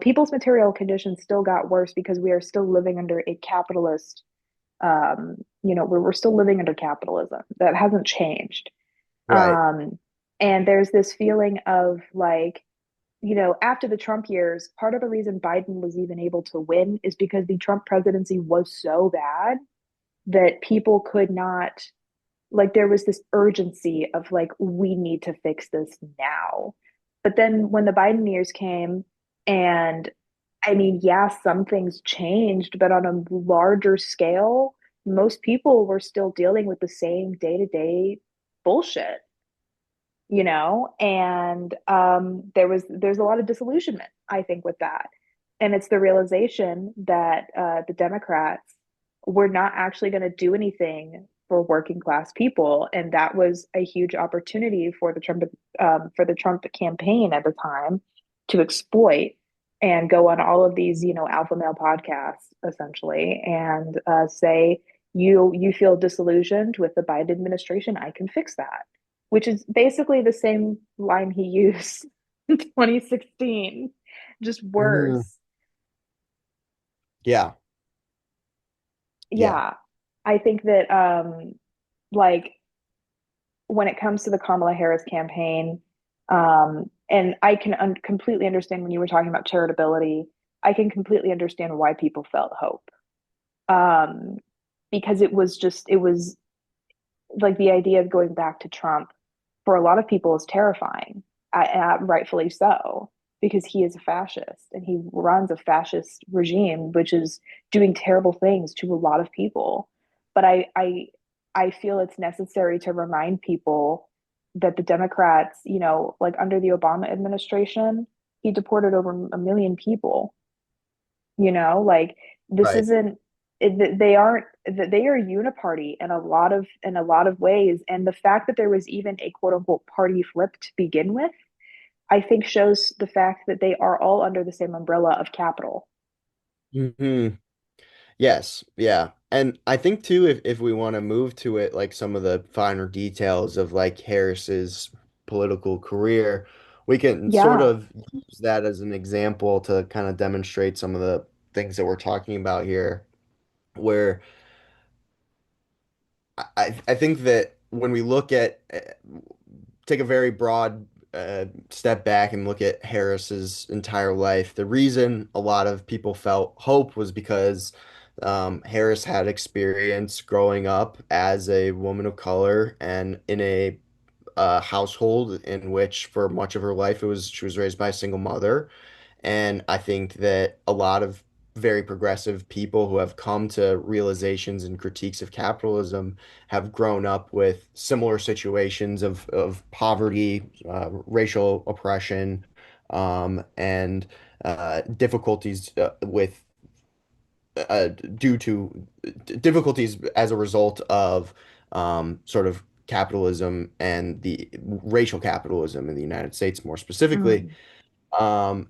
People's material conditions still got worse because we are still living under a capitalist. We're still living under capitalism. That hasn't changed. Right. And there's this feeling of like, after the Trump years, part of the reason Biden was even able to win is because the Trump presidency was so bad that people could not, like, there was this urgency of like, we need to fix this now. But then when the Biden years came, and I mean, yeah, some things changed, but on a larger scale, most people were still dealing with the same day-to-day bullshit, and there's a lot of disillusionment, I think, with that. And it's the realization that the Democrats were not actually going to do anything for working class people, and that was a huge opportunity for the Trump campaign at the time to exploit and go on all of these, alpha male podcasts essentially, and say, you feel disillusioned with the Biden administration, I can fix that, which is basically the same line he used in 2016, just Mhm. worse. Yeah. Yeah. Yeah. I think that like when it comes to the Kamala Harris campaign, and I can completely understand when you were talking about charitability, I can completely understand why people felt hope. Um, because it was like the idea of going back to Trump for a lot of people is terrifying, rightfully so, because he is a fascist and he runs a fascist regime, which is doing terrible things to a lot of people. But I feel it's necessary to remind people that the Democrats, like under the Obama administration, he deported over a million people. Like this Right. isn't they aren't they are uniparty in a lot of ways, and the fact that there was even a quote unquote party flip to begin with, I think shows the fact that they are all under the same umbrella of capital. Hmm. Yes, yeah. And I think too, if we want to move to it, like some of the finer details of like Harris's political career, we can sort Yeah. of use that as an example to kind of demonstrate some of the things that we're talking about here, where I think that when we look at take a very broad step back and look at Harris's entire life, the reason a lot of people felt hope was because Harris had experience growing up as a woman of color and in a household in which, for much of her life, it was she was raised by a single mother. And I think that a lot of very progressive people who have come to realizations and critiques of capitalism have grown up with similar situations of poverty, racial oppression, and difficulties with due to difficulties as a result of sort of capitalism and the racial capitalism in the United States more specifically. Mm. Um,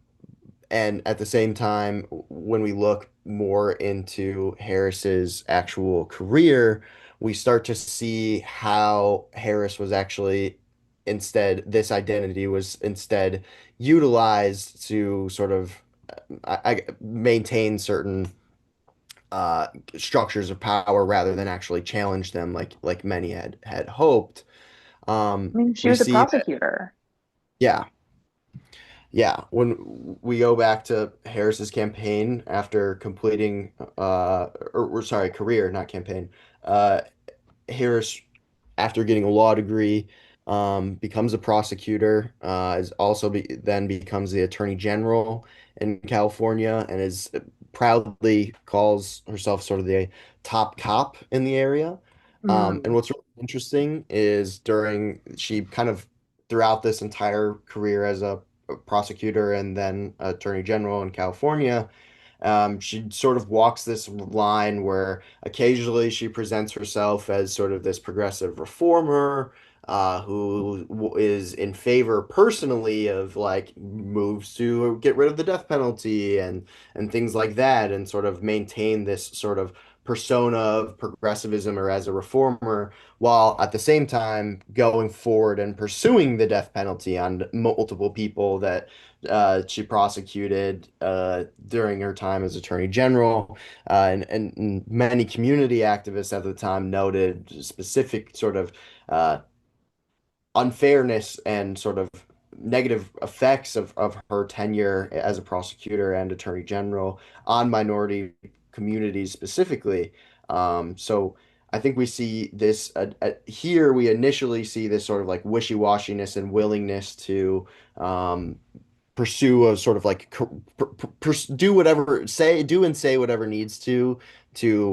and at the same time, when we look more into Harris's actual career, we start to see how Harris was actually instead, this identity was instead utilized to sort of maintain certain uh, structures of power rather than actually challenge them like many had hoped. I mean, she We was a see that, prosecutor. yeah, yeah, when we go back to Harris's campaign after completing, or sorry, career, not campaign, uh, Harris, after getting a law degree, becomes a prosecutor, is also then becomes the attorney general in California, and is proudly calls herself sort of the top cop in the area. And Mm. what's really interesting is she kind of throughout this entire career as a prosecutor and then attorney general in California, she sort of walks this line where occasionally she presents herself as sort of this progressive reformer, who is in favor personally of like moves to get rid of the death penalty and things like that, and sort of maintain this sort of persona of progressivism or as a reformer, while at the same time going forward and pursuing the death penalty on multiple people that she prosecuted during her time as Attorney General. And many community activists at the time noted specific sort of unfairness and sort of negative effects of her tenure as a prosecutor and attorney general on minority communities specifically. So I think we see this here. We initially see this sort of like wishy-washiness and willingness to pursue a sort of like do whatever do and say whatever needs to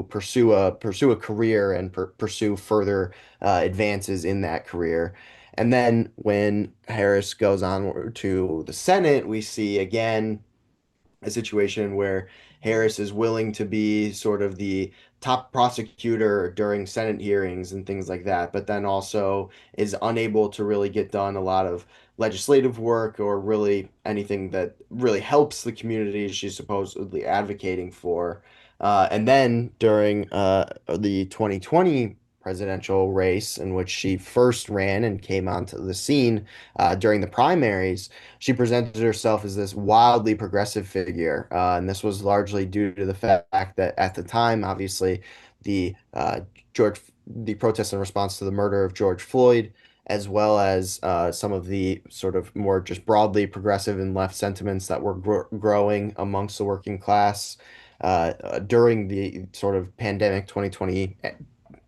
pursue a career and pursue further advances in that career. And then when Harris goes on to the Senate, we see again a situation where Harris is willing to be sort of the top prosecutor during Senate hearings and things like that, but then also is unable to really get done a lot of legislative work or really anything that really helps the communities she's supposedly advocating for. And then during the 2020 presidential race, in which she first ran and came onto the scene during the primaries, she presented herself as this wildly progressive figure. And this was largely due to the fact that at the time, obviously, the the protests in response to the murder of George Floyd, as well as some of the sort of more just broadly progressive and left sentiments that were growing amongst the working class during the sort of pandemic 2020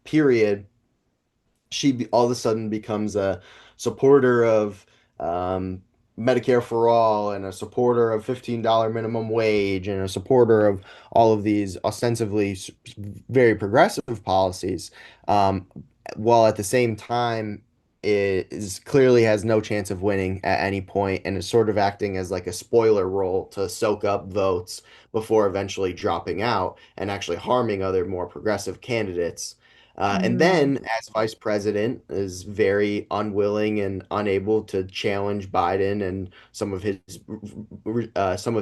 period, all of a sudden becomes a supporter of um, Medicare for all and a supporter of $15 minimum wage and a supporter of all of these ostensibly very progressive policies, um, while at the same time is clearly has no chance of winning at any point and is sort of acting as like a spoiler role to soak up votes before eventually dropping out and actually harming other more progressive candidates. And Mm. then, as vice president, is very unwilling and unable to challenge Biden and some of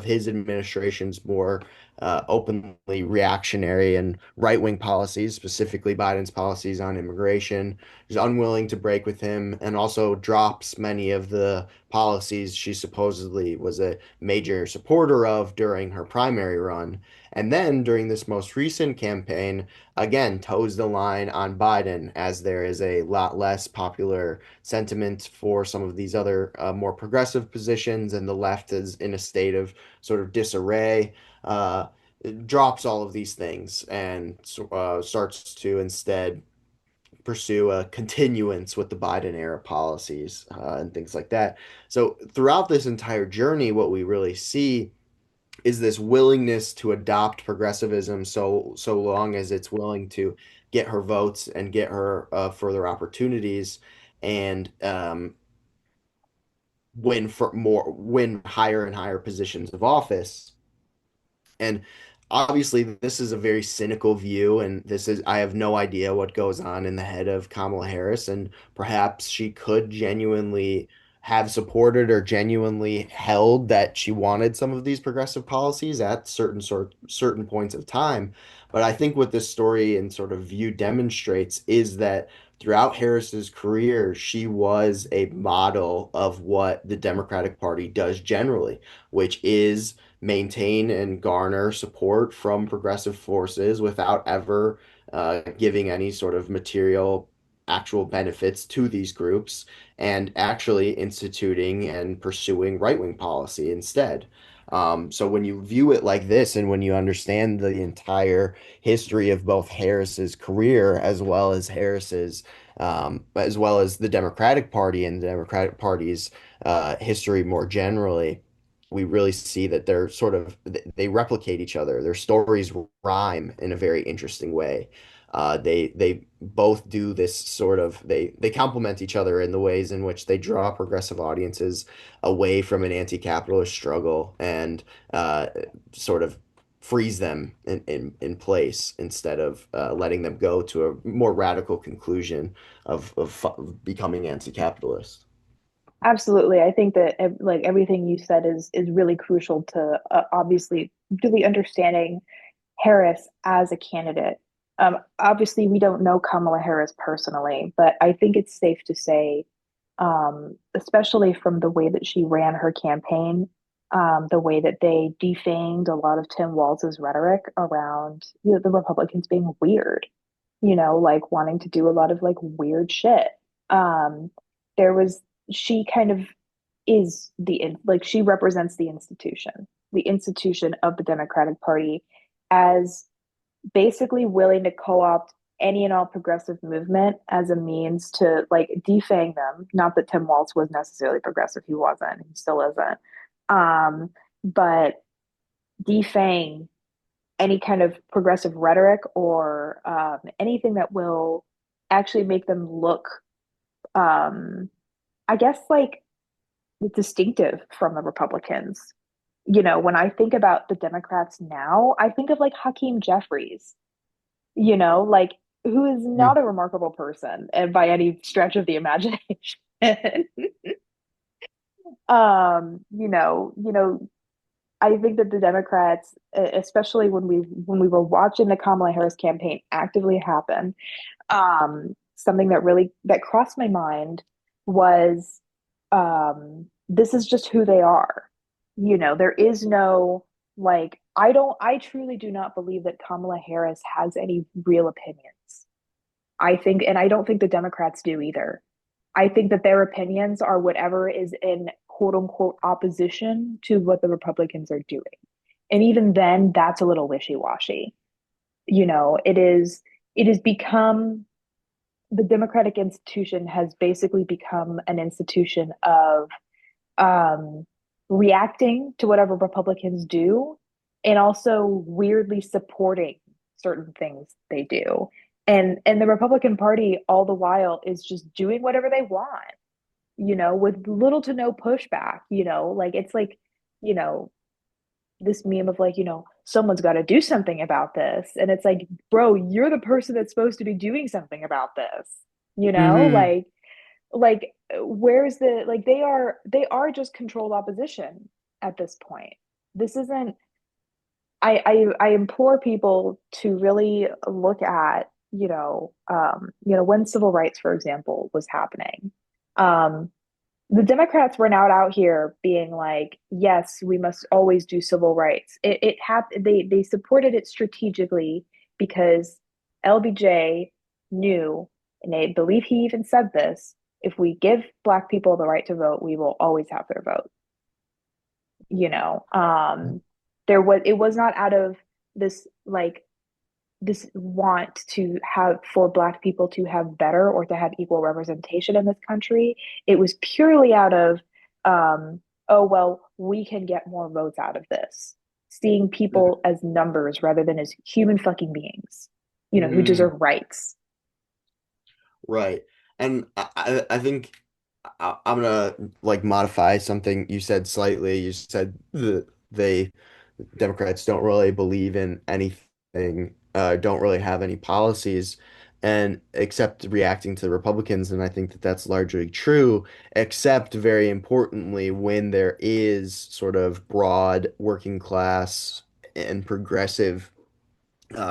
his administration's more openly reactionary and right-wing policies, specifically Biden's policies on immigration. Is unwilling to break with him, and also drops many of the policies she supposedly was a major supporter of during her primary run. And then during this most recent campaign, again toes the line on Biden, as there is a lot less popular sentiment for some of these other more progressive positions, and the left is in a state of sort of disarray. Drops all of these things and starts to instead pursue a continuance with the Biden era policies and things like that. So throughout this entire journey, what we really see is this willingness to adopt progressivism so long as it's willing to get her votes and get her further opportunities and win higher and higher positions of office. And obviously, this is a very cynical view, and I have no idea what goes on in the head of Kamala Harris, and perhaps she could genuinely have supported or genuinely held that she wanted some of these progressive policies at certain points of time. But I think what this story and sort of view demonstrates is that throughout Harris's career, she was a model of what the Democratic Party does generally, which is maintain and garner support from progressive forces without ever giving any sort of material actual benefits to these groups, and actually instituting and pursuing right-wing policy instead. So when you view it like this, and when you understand the entire history of both Harris's career as well as the Democratic Party and the Democratic Party's history more generally, we really see that they replicate each other. Their stories rhyme in a very interesting way. They both do this sort of they complement each other in the ways in which they draw progressive audiences away from an anti-capitalist struggle and sort of freeze them in place instead of letting them go to a more radical conclusion of becoming anti-capitalist. Absolutely. I think that like everything you said is really crucial to obviously really understanding Harris as a candidate. Obviously, we don't know Kamala Harris personally, but I think it's safe to say, especially from the way that she ran her campaign, the way that they defanged a lot of Tim Walz's rhetoric around, the Republicans being weird, like wanting to do a lot of like weird shit. Um, there was she kind of is like she represents the institution of the Democratic Party as basically willing to co-opt any and all progressive movement as a means to like defang them. Not that Tim Walz was necessarily progressive, he wasn't, he still isn't. But defang any kind of progressive rhetoric or anything that will actually make them look, I guess, like distinctive from the Republicans. When I think about the Democrats now, I think of like Hakeem Jeffries, like who is Hmm. not a remarkable person and by any stretch of the imagination. I think that the Democrats, especially when we were watching the Kamala Harris campaign actively happen, something that crossed my mind was this is just who they are. There is no like I truly do not believe that Kamala Harris has any real opinions. I think, and I don't think the Democrats do either. I think that their opinions are whatever is in quote unquote opposition to what the Republicans are doing. And even then, that's a little wishy-washy. It has become the democratic institution has basically become an institution of um, reacting to whatever Republicans do and also weirdly supporting certain things they do. And the Republican Party all the while is just doing whatever they want, with little to no pushback, like it's like, you know, this meme of like, someone's got to do something about this. And it's like, bro, you're the person that's supposed to be doing something about this, you know? Hmm. Like where's the like they are just controlled opposition at this point. This isn't I implore people to really look at, when civil rights, for example, was happening. Um, the Democrats were not out here being like, yes, we must always do civil rights. It happened. They supported it strategically because LBJ knew, and I believe he even said this: if we give Black people the right to vote, we will always have their vote. You know, it was not out of this like this want to have for Black people to have better or to have equal representation in this country. It was purely out of, oh, well, we can get more votes out of this. Seeing people as numbers rather than as human fucking beings, who Hmm. deserve rights. Right. And I think I'm gonna like modify something you said slightly. You said that they Democrats don't really believe in anything, don't really have any policies, and except reacting to the Republicans. And I think that that's largely true, except very importantly, when there is sort of broad working class and progressive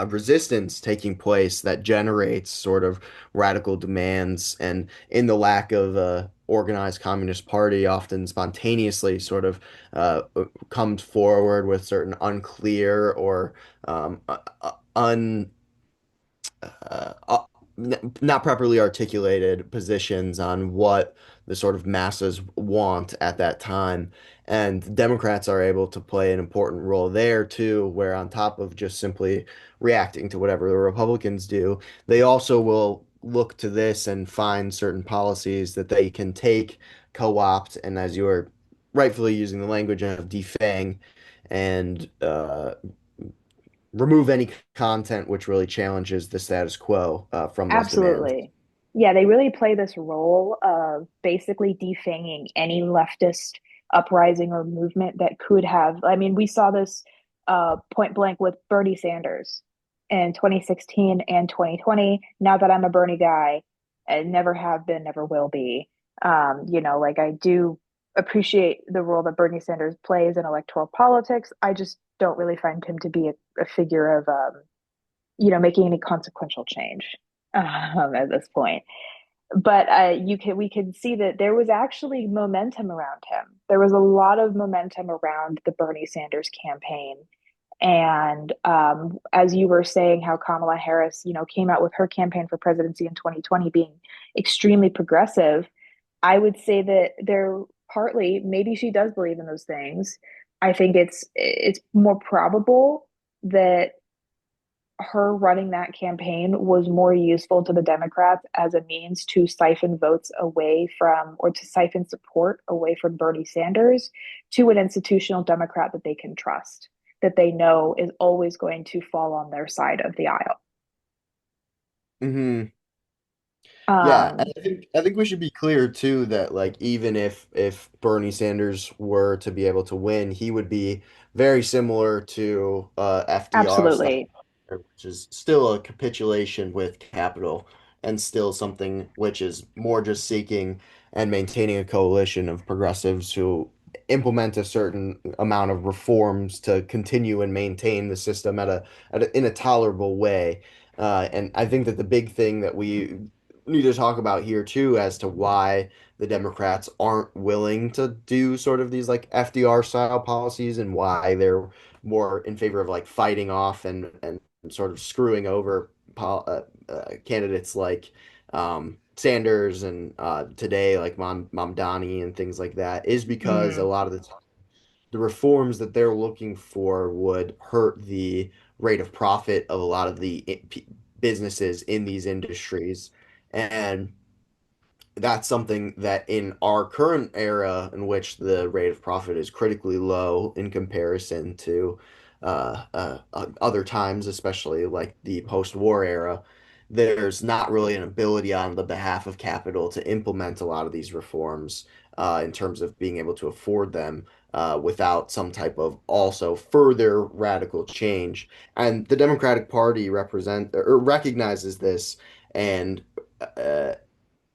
resistance taking place that generates sort of radical demands, and in the lack of a organized communist party often spontaneously sort of comes forward with certain unclear or un not properly articulated positions on what the sort of masses want at that time. And Democrats are able to play an important role there too, where on top of just simply reacting to whatever the Republicans do, they also will look to this and find certain policies that they can take, co-opt, and as you are rightfully using the language of defang, and remove any content which really challenges the status quo from those demands. Absolutely. Yeah, they really play this role of basically defanging any leftist uprising or movement that could have. I mean, we saw this point blank with Bernie Sanders in 2016 and 2020. Now that I'm a Bernie guy, and never have been, never will be. Like I do appreciate the role that Bernie Sanders plays in electoral politics. I just don't really find him to be a figure of, making any consequential change at this point. But we can see that there was actually momentum around him. There was a lot of momentum around the Bernie Sanders campaign. And as you were saying, how Kamala Harris, came out with her campaign for presidency in 2020 being extremely progressive, I would say that there partly, maybe she does believe in those things. I think it's more probable that her running that campaign was more useful to the Democrats as a means to siphon votes away from, or to siphon support away from Bernie Sanders to an institutional Democrat that they can trust, that they know is always going to fall on their side of the aisle. Hmm. Yeah, and Um, I think we should be clear too that like even if Bernie Sanders were to be able to win, he would be very similar to FDR style, Absolutely. which is still a capitulation with capital and still something which is more just seeking and maintaining a coalition of progressives who implement a certain amount of reforms to continue and maintain the system in a tolerable way. And I think that the big thing that we need to talk about here too as to why the Democrats aren't willing to do sort of these like FDR style policies and why they're more in favor of like fighting off and sort of screwing over candidates like Sanders and today like Mamdani and things like that is because a Mhm. lot of the reforms that they're looking for would hurt the rate of profit of a lot of the businesses in these industries. And that's something that in our current era, in which the rate of profit is critically low in comparison to other times, especially like the post-war era, there's not really an ability on the behalf of capital to implement a lot of these reforms in terms of being able to afford them without some type of also further radical change. And the Democratic Party represent or recognizes this and uh,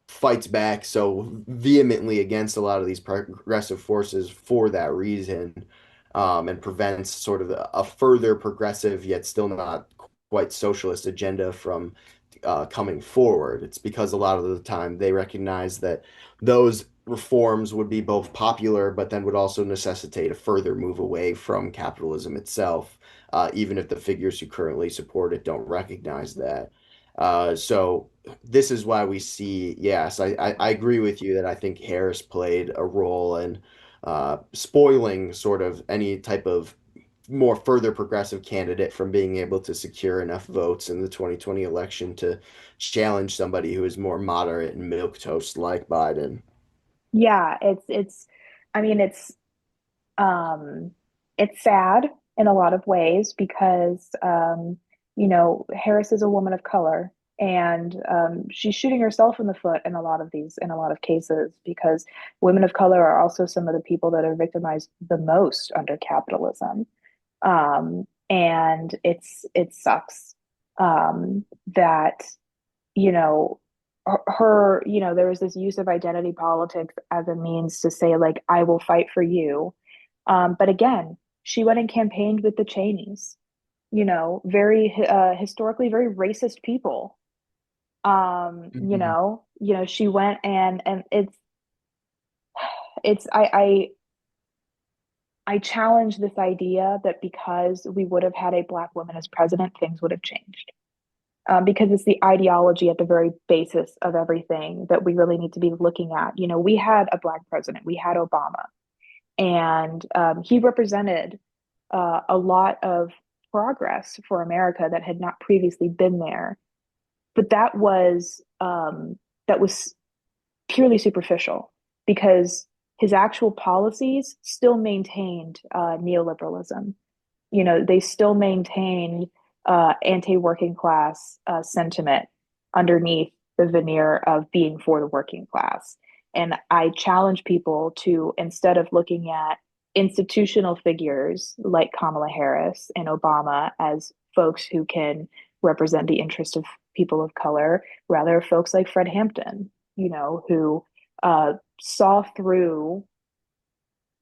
fights back so vehemently against a lot of these progressive forces for that reason, and prevents sort of a further progressive yet still not quite socialist agenda from coming forward. It's because a lot of the time they recognize that those reforms would be both popular, but then would also necessitate a further move away from capitalism itself, even if the figures who currently support it don't recognize that. So this is why we see, yes, I agree with you that I think Harris played a role in spoiling sort of any type of more further progressive candidate from being able to secure enough votes in the 2020 election to challenge somebody who is more moderate and milquetoast like Biden. Yeah, I mean, um, it's sad in a lot of ways because, Harris is a woman of color, and she's shooting herself in the foot in a lot of cases, because women of color are also some of the people that are victimized the most under capitalism. And it sucks that, you know, there was this use of identity politics as a means to say, like, I will fight for you. But again, she went and campaigned with the Cheneys, very historically very racist people. Mhm. She went and it's I challenge this idea that because we would have had a black woman as president, things would have changed. Because it's the ideology at the very basis of everything that we really need to be looking at. We had a black president, we had Obama, and he represented a lot of progress for America that had not previously been there. But that was purely superficial, because his actual policies still maintained neoliberalism. They still maintained anti-working class sentiment underneath the veneer of being for the working class. And I challenge people to, instead of looking at institutional figures like Kamala Harris and Obama as folks who can represent the interest of people of color, rather folks like Fred Hampton, who saw through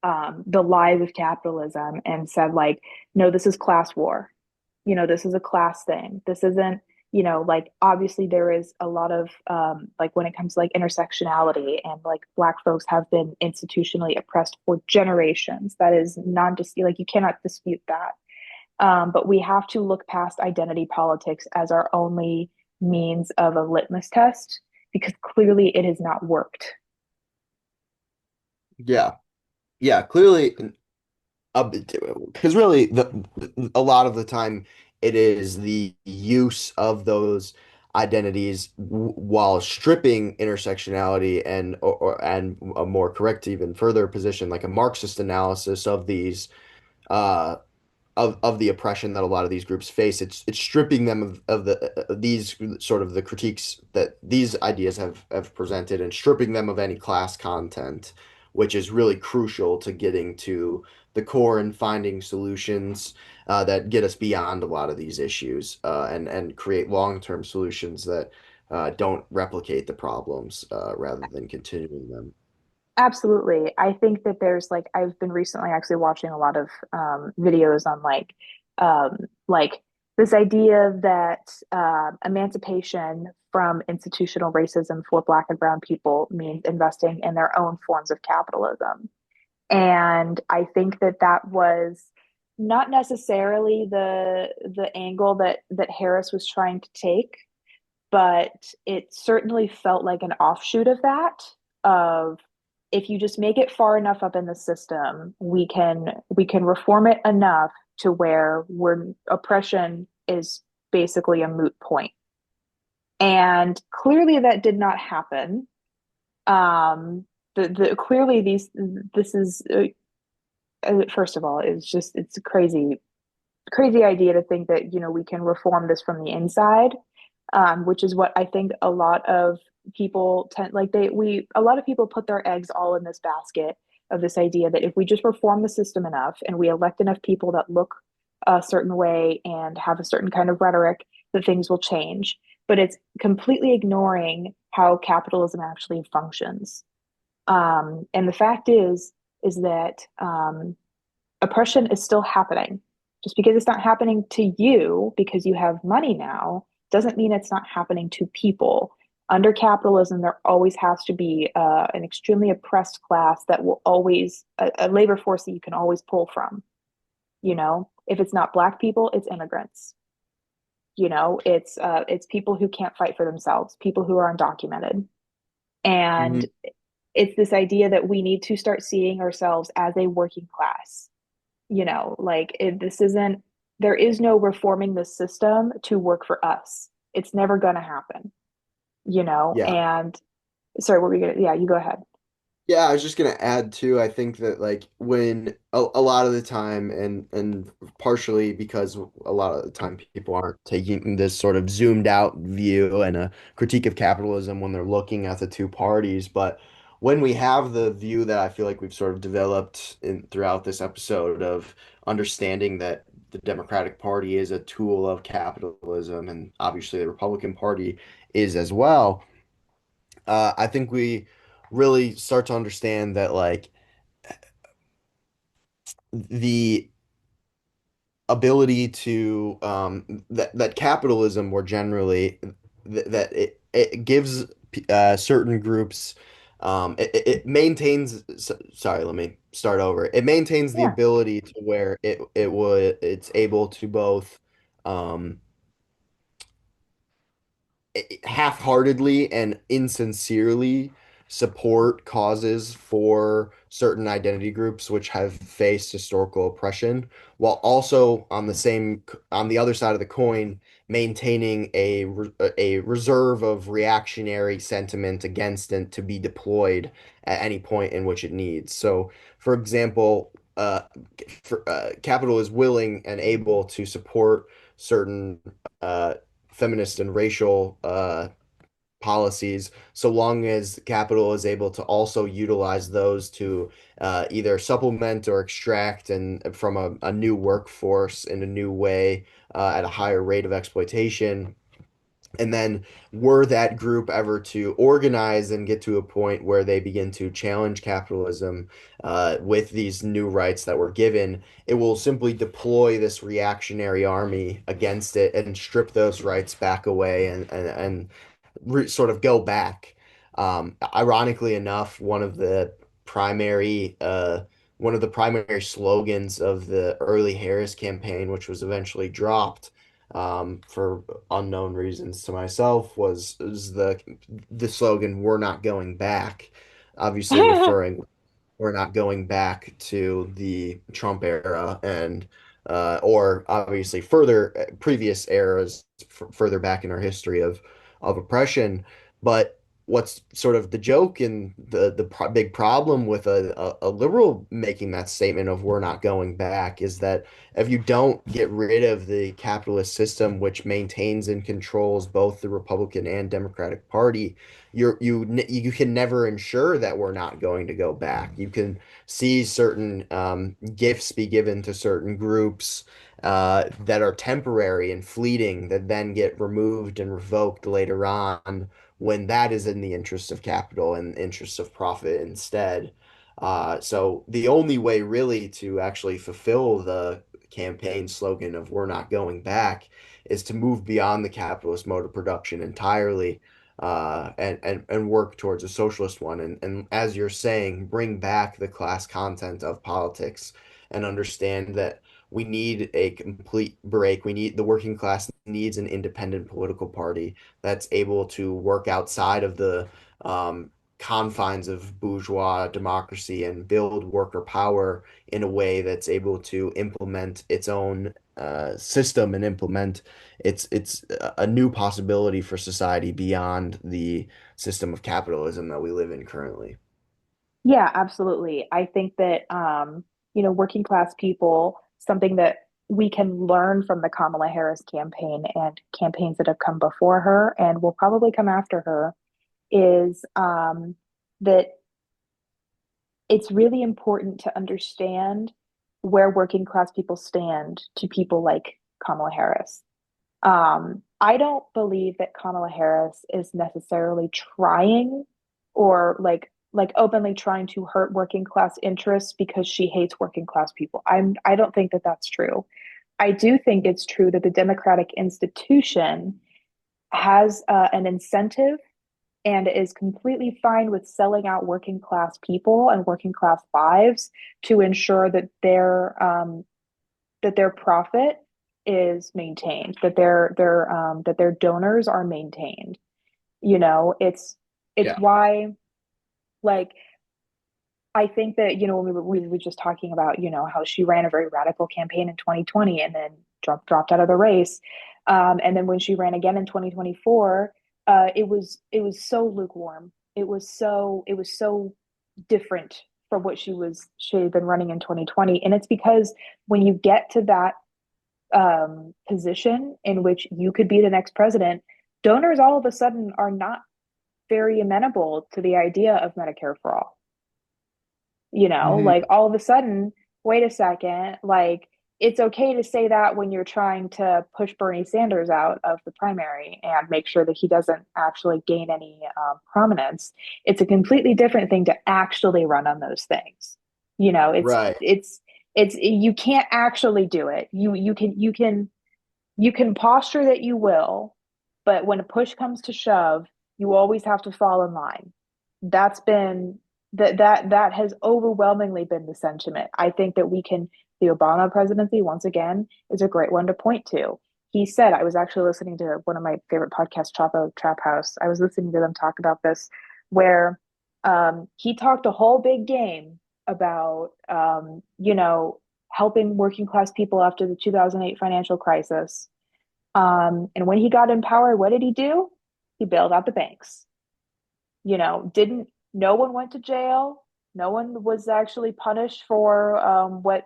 the lies of capitalism and said, like, no, this is class war. This is a class thing. This isn't, like, obviously there is a lot of, like, when it comes to like intersectionality, and like Black folks have been institutionally oppressed for generations. That is non dispute, like, you cannot dispute that. But we have to look past identity politics as our only means of a litmus test, because clearly it has not worked. Yeah. Yeah, clearly, because really a lot of the time it is the use of those identities while stripping intersectionality and a more correct, even further position, like a Marxist analysis of these uh of the oppression that a lot of these groups face. It's stripping them of these sort of the critiques that these ideas have presented, and stripping them of any class content, which is really crucial to getting to the core and finding solutions that get us beyond a lot of these issues, and create long-term solutions that don't replicate the problems rather than continuing them. Absolutely. I think that there's like, I've been recently actually watching a lot of videos on um, like this idea that emancipation from institutional racism for Black and Brown people means investing in their own forms of capitalism. And I think that that was not necessarily the angle that Harris was trying to take, but it certainly felt like an offshoot of that, of if you just make it far enough up in the system, we can reform it enough to where oppression is basically a moot point. And clearly that did not happen. Clearly this is first of all, it's a crazy idea to think that we can reform this from the inside, which is what I think a lot of people tend, like, a lot of people put their eggs all in this basket of this idea that if we just reform the system enough and we elect enough people that look a certain way and have a certain kind of rhetoric, that things will change. But it's completely ignoring how capitalism actually functions. And the fact is that oppression is still happening. Just because it's not happening to you because you have money now doesn't mean it's not happening to people. Under capitalism, there always has to be an extremely oppressed class that will always, a labor force that you can always pull from. If it's not Black people, it's immigrants. It's people who can't fight for themselves, people who are undocumented. And Mhm. it's this idea that we need to start seeing ourselves as a working class. Like, this isn't, there is no reforming the system to work for us. It's never going to happen, Yeah. and sorry, what were you gonna, yeah, you go ahead. Yeah, I was just gonna add too. I think that like when a lot of the time, and partially because a lot of the time people aren't taking this sort of zoomed out view and a critique of capitalism when they're looking at the two parties, but when we have the view that I feel like we've sort of developed in throughout this episode of understanding that the Democratic Party is a tool of capitalism, and obviously the Republican Party is as well. I think we really start to understand that like the ability to that capitalism more generally that it gives certain groups it maintains sorry, let me start over. It maintains the Yeah. ability to where it's able to both um half-heartedly and insincerely support causes for certain identity groups which have faced historical oppression, while also on the other side of the coin maintaining a reserve of reactionary sentiment against it to be deployed at any point in which it needs. So, for example, capital is willing and able to support certain feminist and racial policies, so long as capital is able to also utilize those to either supplement or extract and from a new workforce in a new way at a higher rate of exploitation. And then, were that group ever to organize and get to a point where they begin to challenge capitalism with these new rights that were given, it will simply deploy this reactionary army against it and strip those rights back away and sort of go back. Ironically enough, primary one of the primary slogans of the early Harris campaign, which was eventually dropped for unknown reasons to myself, was the slogan "We're not going back," obviously referring we're not going back to the Trump era and or obviously further previous eras further back in our history of oppression. But what's sort of the joke and the big problem with a liberal making that statement of we're not going back is that if you don't get rid of the capitalist system, which maintains and controls both the Republican and Democratic Party, you can never ensure that we're not going to go back. You can see certain gifts be given to certain groups that are temporary and fleeting that then get removed and revoked later on when that is in the interest of capital and interest of profit instead. So the only way really to actually fulfill the campaign slogan of "We're not going back" is to move beyond the capitalist mode of production entirely and work towards a socialist one. And as you're saying, bring back the class content of politics and understand that we need a complete break. The working class needs an independent political party that's able to work outside of the confines of bourgeois democracy and build worker power in a way that's able to implement its own system and implement it's a new possibility for society beyond the system of capitalism that we live in currently. Yeah, absolutely. I think that working class people, something that we can learn from the Kamala Harris campaign and campaigns that have come before her and will probably come after her is that it's really important to understand where working class people stand to people like Kamala Harris. I don't believe that Kamala Harris is necessarily trying or like openly trying to hurt working class interests because she hates working class people. I don't think that that's true. I do think it's true that the democratic institution has an incentive and is completely fine with selling out working class people and working class lives to ensure that their profit is maintained, that their donors are maintained. It's Yeah. why, like, I think that, when we were just talking about, how she ran a very radical campaign in 2020 and then dropped out of the race. And then when she ran again in 2024, it was so lukewarm. It was so different from what she had been running in 2020. And it's because when you get to that position in which you could be the next president, donors all of a sudden are not very amenable to the idea of Medicare for all. Hmm. Like all of a sudden, wait a second, like it's okay to say that when you're trying to push Bernie Sanders out of the primary and make sure that he doesn't actually gain any prominence. It's a completely different thing to actually run on those things. You know, it's Right. it's it's you can't actually do it. You can posture that you will, but when a push comes to shove, you always have to fall in line. That's been that has overwhelmingly been the sentiment. I think that the Obama presidency, once again, is a great one to point to. He said, I was actually listening to one of my favorite podcasts, Chapo Trap House. I was listening to them talk about this, where he talked a whole big game about helping working class people after the 2008 financial crisis. And when he got in power, what did he do? He bailed out the banks. Didn't No one went to jail. No one was actually punished for what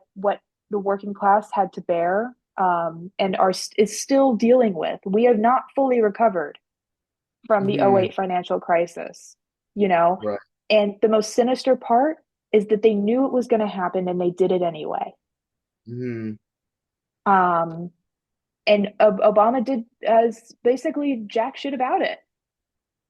the working class had to bear, and is still dealing with. We have not fully recovered from the Hmm. '08 financial crisis, you know? Right. And the most sinister part is that they knew it was going to happen and they did it anyway. Hmm. Um, and Obama did basically jack shit about it.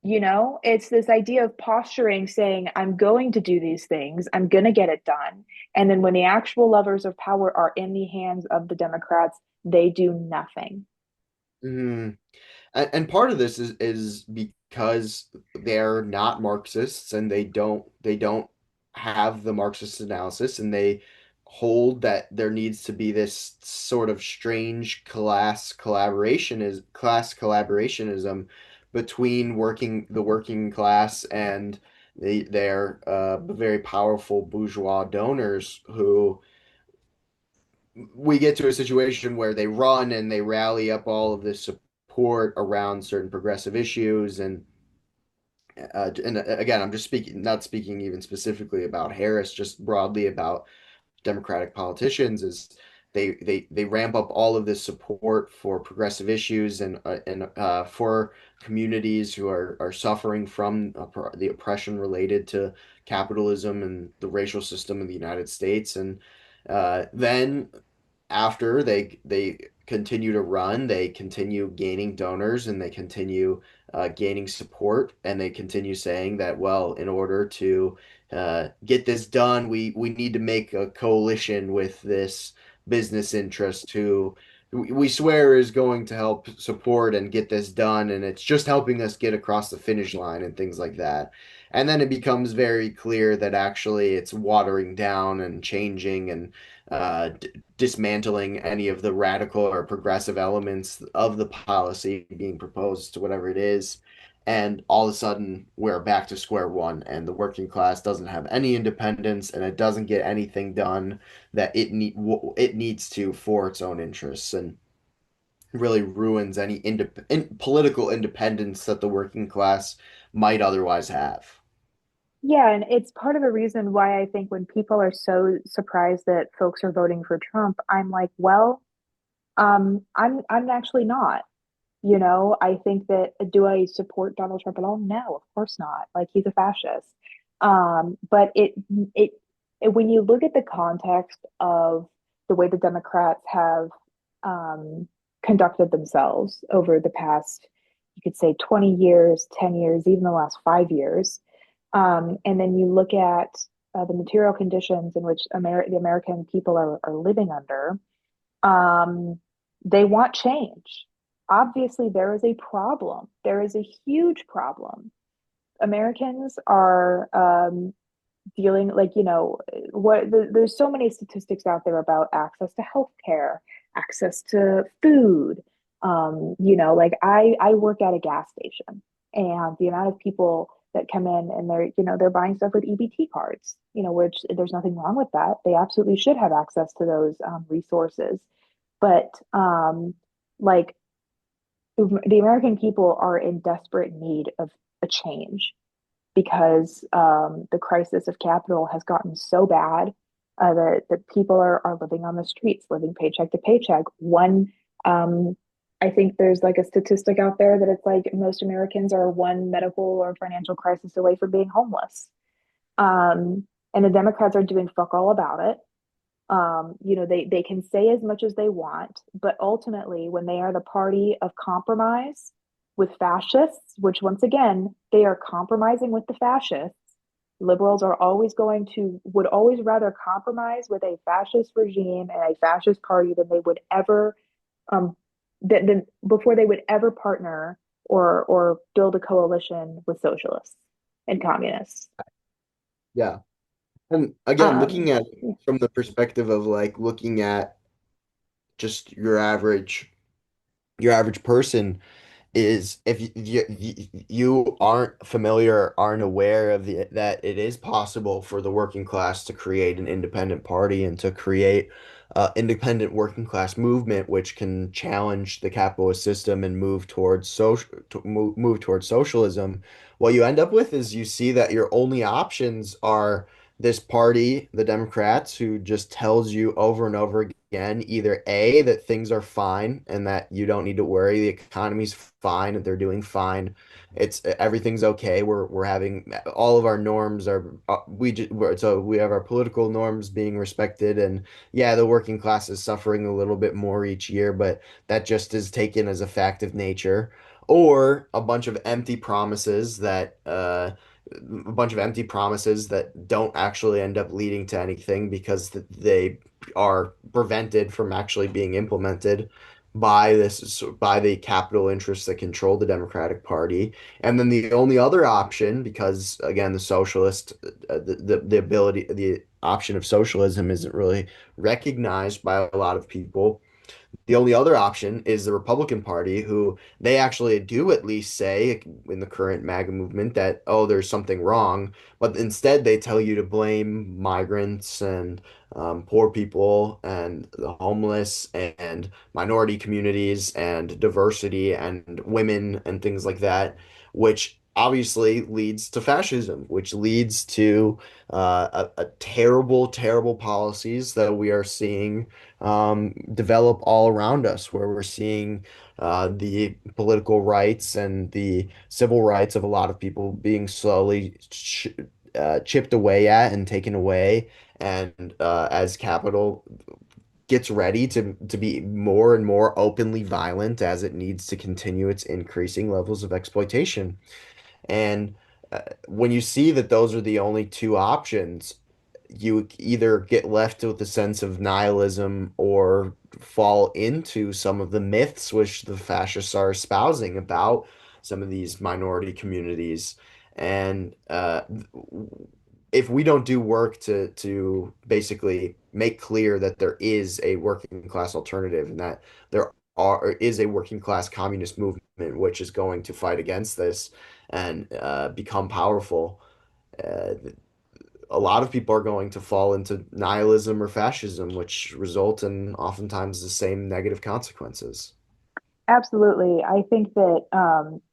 You know, it's this idea of posturing, saying, I'm going to do these things, I'm going to get it done. And then when the actual levers of power are in the hands of the Democrats, they do nothing. Hmm. And part of this is because they're not Marxists and they don't have the Marxist analysis, and they hold that there needs to be this sort of strange class collaborationism between the working class and their very powerful bourgeois donors, who we get to a situation where they run and they rally up all of this support around certain progressive issues. And again, I'm just speaking, not speaking even specifically about Harris, just broadly about Democratic politicians, is they ramp up all of this support for progressive issues and for communities who are suffering from the oppression related to capitalism and the racial system in the United States. And then after they continue to run, they continue gaining donors and they continue gaining support, and they continue saying that, well, in order to get this done, we need to make a coalition with this business interest who we swear is going to help support and get this done, and it's just helping us get across the finish line and things like that. And then it becomes very clear that actually it's watering down and changing and dismantling any of the radical or progressive elements of the policy being proposed to whatever it is. And all of a sudden, we're back to square one, and the working class doesn't have any independence, and it doesn't get anything done that it needs to for its own interests, and really ruins any political independence that the working class might otherwise have. Yeah, and it's part of the reason why I think when people are so surprised that folks are voting for Trump, I'm like, well, I'm actually not. You know, I think that do I support Donald Trump at all? No, of course not. Like he's a fascist. But it, when you look at the context of the way the Democrats have um, conducted themselves over the past, you could say 20 years, 10 years, even the last 5 years, and then you look at the material conditions in which the American people are living under, um, they want change. Obviously, there is a problem. There is a huge problem. Americans are dealing, like, you know, there's so many statistics out there about access to healthcare, access to food. You know, like I work at a gas station, and the amount of people that come in and they're buying stuff with EBT cards, you know, which there's nothing wrong with that. They absolutely should have access to those resources. But like the American people are in desperate need of a change because the crisis of capital has gotten so bad that people are living on the streets, living paycheck to paycheck. Um, I think there's like a statistic out there that it's like most Americans are one medical or financial crisis away from being homeless. And the Democrats are doing fuck all about it. You know, they can say as much as they want, but ultimately, when they are the party of compromise with fascists, which once again, they are compromising with the fascists, liberals are always would always rather compromise with a fascist regime and a fascist party than they would ever, um, than before they would ever partner or build a coalition with socialists and communists. Yeah. And again, Um, looking at it from the perspective of like looking at just your average person, is if you aren't familiar, aren't aware of that it is possible for the working class to create an independent party and to create independent working class movement which can challenge the capitalist system and move towards socialism. What you end up with is you see that your only options are this party, the Democrats, who just tells you over and over again, either A, that things are fine and that you don't need to worry, the economy's fine, they're doing fine. It's everything's okay. We're having all of our norms are so we have our political norms being respected, and yeah, the working class is suffering a little bit more each year, but that just is taken as a fact of nature. Or a bunch of empty promises that don't actually end up leading to anything because they are prevented from actually being implemented by the capital interests that control the Democratic Party. And then the only other option, because again, the option of socialism isn't really recognized by a lot of people. The only other option is the Republican Party, who they actually do at least say in the current MAGA movement that, oh, there's something wrong. But instead, they tell you to blame migrants and poor people and the homeless and minority communities and diversity and women and things like that, which obviously leads to fascism, which leads to a terrible, terrible policies that we are seeing develop all around us, where we're seeing the political rights and the civil rights of a lot of people being slowly chipped away at and taken away. And as capital gets ready to be more and more openly violent as it needs to continue its increasing levels of exploitation. And when you see that those are the only two options, you either get left with a sense of nihilism or fall into some of the myths which the fascists are espousing about some of these minority communities. And if we don't do work to basically make clear that there is a working class alternative and that is a working class communist movement which is going to fight against this and become powerful, uh, a lot of people are going to fall into nihilism or fascism, which result in oftentimes the same negative consequences. Absolutely. I think that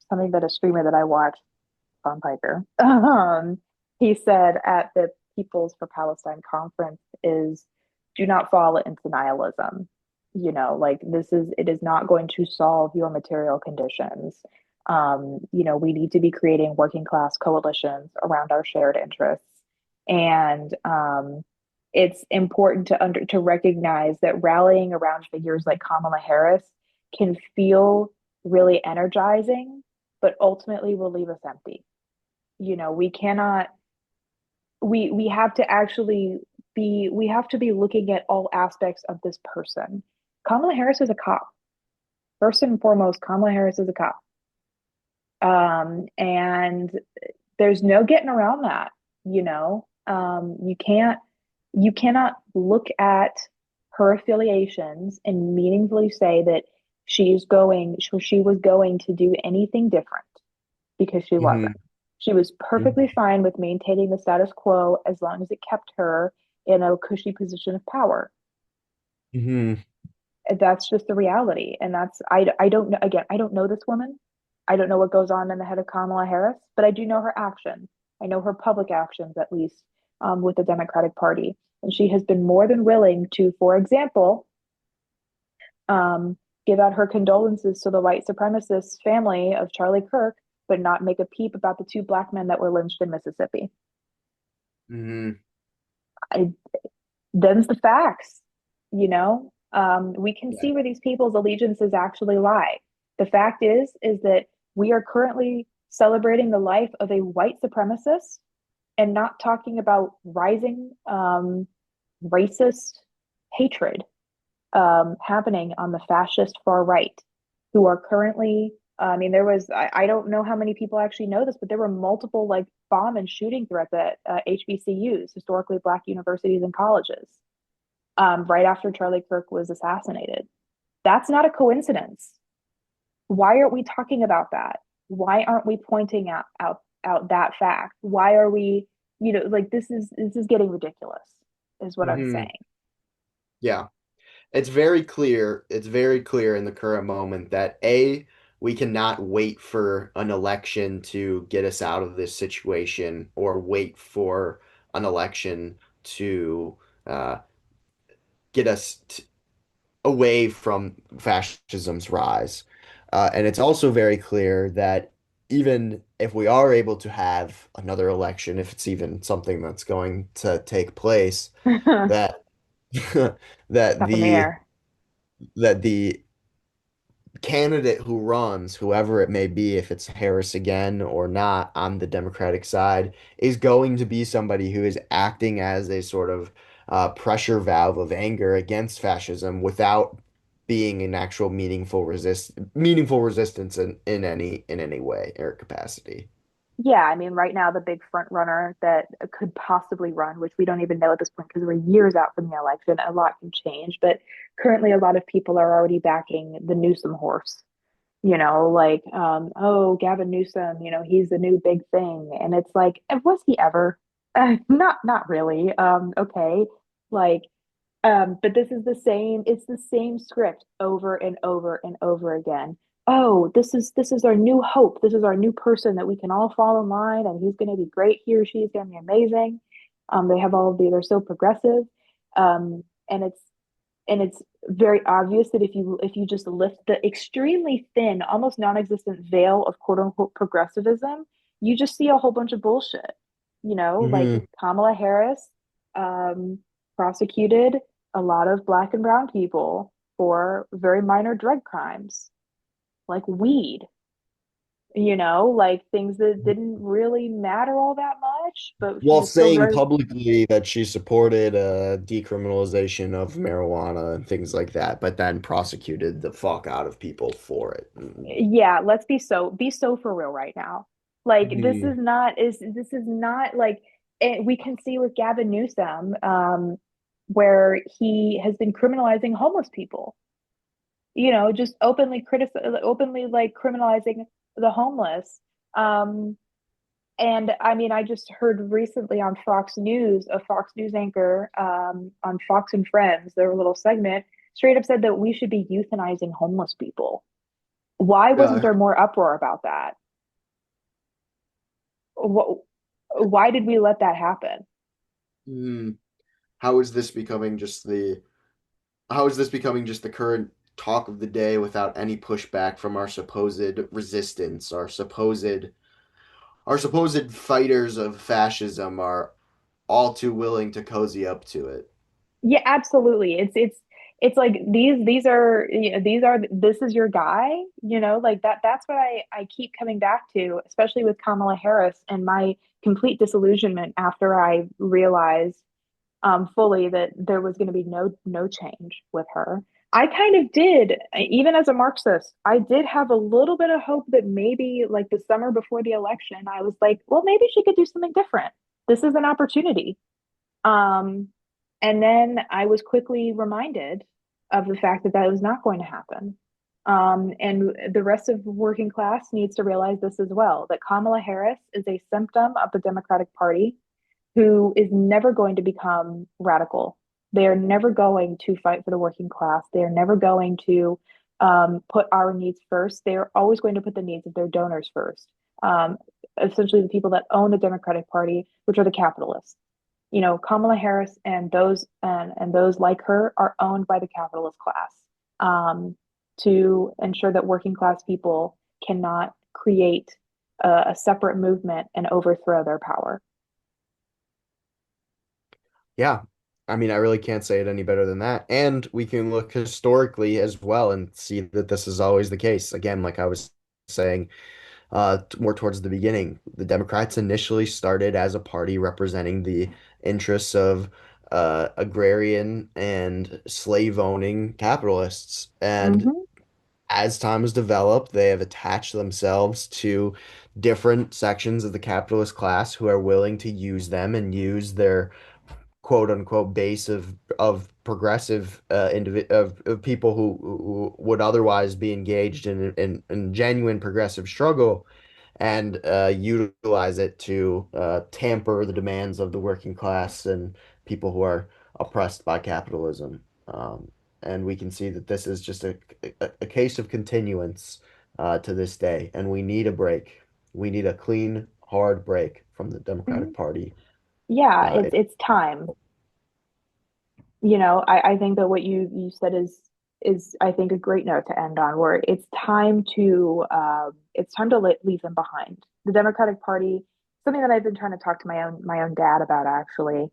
something that a streamer that I watched, Tom Piker, he said at the Peoples for Palestine conference is do not fall into nihilism. Like it is not going to solve your material conditions. We need to be creating working class coalitions around our shared interests. And it's important to recognize that rallying around figures like Kamala Harris can feel really energizing, but ultimately will leave us empty. We cannot we have to actually we have to be looking at all aspects of this person. Kamala Harris is a cop. First and foremost, Kamala Harris is a cop. And there's no getting around that, you know. You cannot look at her affiliations and meaningfully say that she was going to do anything different because she wasn't. Hmm. She was perfectly fine with maintaining the status quo as long as it kept her in a cushy position of power. Hmm. That's just the reality. And I don't know, again, I don't know this woman. I don't know what goes on in the head of Kamala Harris, but I do know her actions. I know her public actions, at least, with the Democratic Party. And she has been more than willing to, for example, give out her condolences to the white supremacist family of Charlie Kirk, but not make a peep about the two black men that were lynched in Mississippi. Hmm. I, them's the facts, you know. We can Yeah. see where these people's allegiances actually lie. The fact is that we are currently celebrating the life of a white supremacist and not talking about rising racist hatred happening on the fascist far right, who are currently. I mean, I don't know how many people actually know this, but there were multiple like bomb and shooting threats at HBCUs, historically black universities and colleges, right after Charlie Kirk was assassinated. That's not a coincidence. Why aren't we talking about that? Why aren't we pointing out that fact? Why are we, like this is getting ridiculous, is what I'm Hmm. saying. Yeah. It's very clear in the current moment that A, we cannot wait for an election to get us out of this situation or wait for an election to uh, get us away from fascism's rise. And it's also very clear that even if we are able to have another election, if it's even something that's going to take place, It's that that up in the air. the candidate who runs, whoever it may be, if it's Harris again or not on the Democratic side, is going to be somebody who is acting as a sort of pressure valve of anger against fascism without being an actual meaningful resistance in any way or capacity. Yeah, I mean, right now the big front runner that could possibly run, which we don't even know at this point because we're years out from the election, a lot can change. But currently, a lot of people are already backing the Newsom horse. Like, oh, Gavin Newsom, he's the new big thing, and it's like, was he ever? Not really. Okay, like, but this is the same, it's the same script over and over and over again. Oh, this is our new hope. This is our new person that we can all fall in line and he's gonna be great. He or she is gonna be amazing. They have all of they're so progressive. And it's very obvious that if you just lift the extremely thin, almost non-existent veil of quote unquote progressivism, you just see a whole bunch of bullshit. Like Hmm. Kamala Harris um, prosecuted a lot of black and brown people for very minor drug crimes, like weed, like things that didn't really matter all that much, but she While was still saying very, publicly that she supported decriminalization of marijuana and things like that, but then prosecuted the fuck out of people for it. yeah, let's be so for real right now. Like Mhm. this is not like we can see with Gavin Newsom, where he has been criminalizing homeless people, just openly like criminalizing the homeless. Um, and I mean, I just heard recently on Fox News, a Fox News anchor on Fox and Friends, their little segment, straight up said that we should be euthanizing homeless people. Why wasn't Uh, there more uproar about that? What, why did we let that happen? hmm. How is this becoming how is this becoming just the current talk of the day without any pushback from our supposed resistance, our supposed fighters of fascism are all too willing to cozy up to it. Yeah, absolutely. It's like these are this is your guy, like that's what I keep coming back to, especially with Kamala Harris and my complete disillusionment after I realized fully that there was going to be no change with her. I kind of did, even as a Marxist, I did have a little bit of hope that maybe like the summer before the election, I was like, well, maybe she could do something different. This is an opportunity. Um, and then I was quickly reminded of the fact that that was not going to happen. And the rest of the working class needs to realize this as well, that Kamala Harris is a symptom of the Democratic Party who is never going to become radical. They are never going to fight for the working class. They are never going to put our needs first. They are always going to put the needs of their donors first. Essentially, the people that own the Democratic Party, which are the capitalists. Kamala Harris and those like her are owned by the capitalist class to ensure that working class people cannot create a separate movement and overthrow their power. Yeah. I mean, I really can't say it any better than that. And we can look historically as well and see that this is always the case. Again, like I was saying, more towards the beginning, the Democrats initially started as a party representing the interests of agrarian and slave owning capitalists. And Mm-hmm. as time has developed, they have attached themselves to different sections of the capitalist class who are willing to use them and use their quote unquote base of progressive of people who would otherwise be engaged in genuine progressive struggle and utilize it to tamper the demands of the working class and people who are oppressed by capitalism. And we can see that this is just a case of continuance to this day, and we need a break. We need a clean, hard break from the Mm-hmm. Democratic Party. Yeah, Uh, it's time. I think that what you said is is I think a great note to end on, where it's time to leave them behind. The Democratic Party, something that I've been trying to talk to my own dad about actually.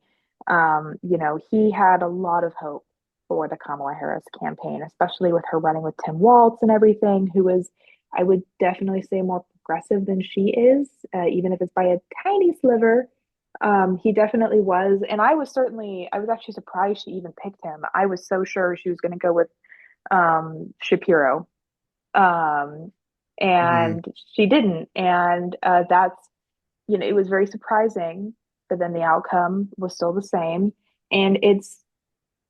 He had a lot of hope for the Kamala Harris campaign, especially with her running with Tim Walz and everything, who is, I would definitely say, more progressive than she is, even if it's by a tiny sliver. He definitely was, and I was actually surprised she even picked him. I was so sure she was going to go with Shapiro, um, Mhm. and she didn't, and it was very surprising. But then the outcome was still the same, and it's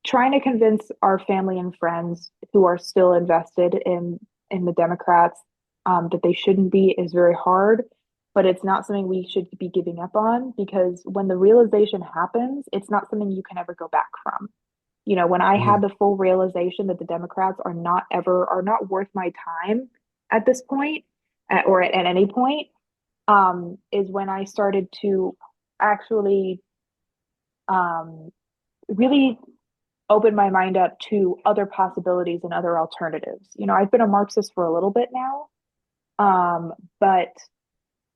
trying to convince our family and friends who are still invested in the Democrats that they shouldn't be is very hard, but it's not something we should be giving up on, because when the realization happens, it's not something you can ever go back from. When I had Mhm. the full realization that the Democrats are not worth my time at this point, or at any point, is when I started to actually um, really open my mind up to other possibilities and other alternatives. I've been a Marxist for a little bit now, but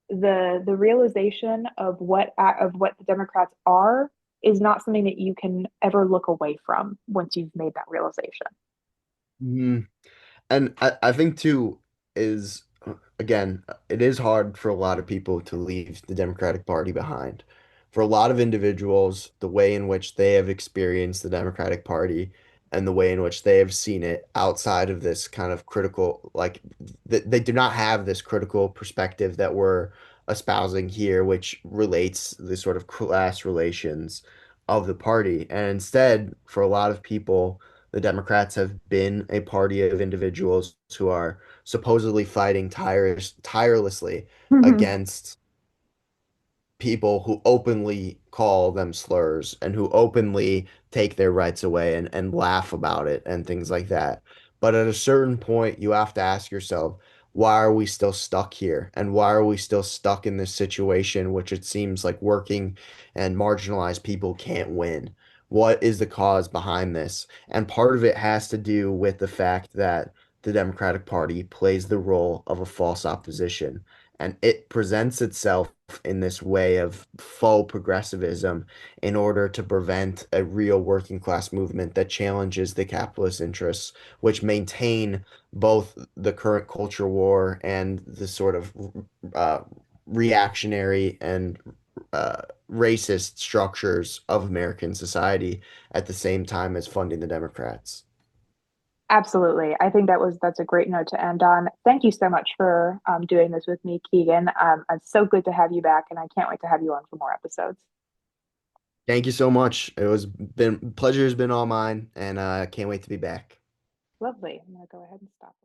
the realization of what the Democrats are is not something that you can ever look away from once you've made that realization. Mhm. And I think too is again, it is hard for a lot of people to leave the Democratic Party behind. For a lot of individuals, the way in which they have experienced the Democratic Party and the way in which they have seen it outside of this kind of critical, like they do not have this critical perspective that we're espousing here, which relates the sort of class relations of the party. And instead, for a lot of people, the Democrats have been a party of individuals who are supposedly fighting tirelessly against people who openly call them slurs and who openly take their rights away and laugh about it and things like that. But at a certain point, you have to ask yourself, why are we still stuck here? And why are we still stuck in this situation, which it seems like working and marginalized people can't win? What is the cause behind this? And part of it has to do with the fact that the Democratic Party plays the role of a false opposition, and it presents itself in this way of faux progressivism in order to prevent a real working class movement that challenges the capitalist interests, which maintain both the current culture war and the sort of uh, reactionary and racist structures of American society at the same time as funding the Democrats. Absolutely. I think that's a great note to end on. Thank you so much for doing this with me, Keegan. It's so good to have you back, and I can't wait to have you on for more episodes. Thank you so much. It was been pleasure has been all mine, and I can't wait to be back. Lovely. I'm going to go ahead and stop.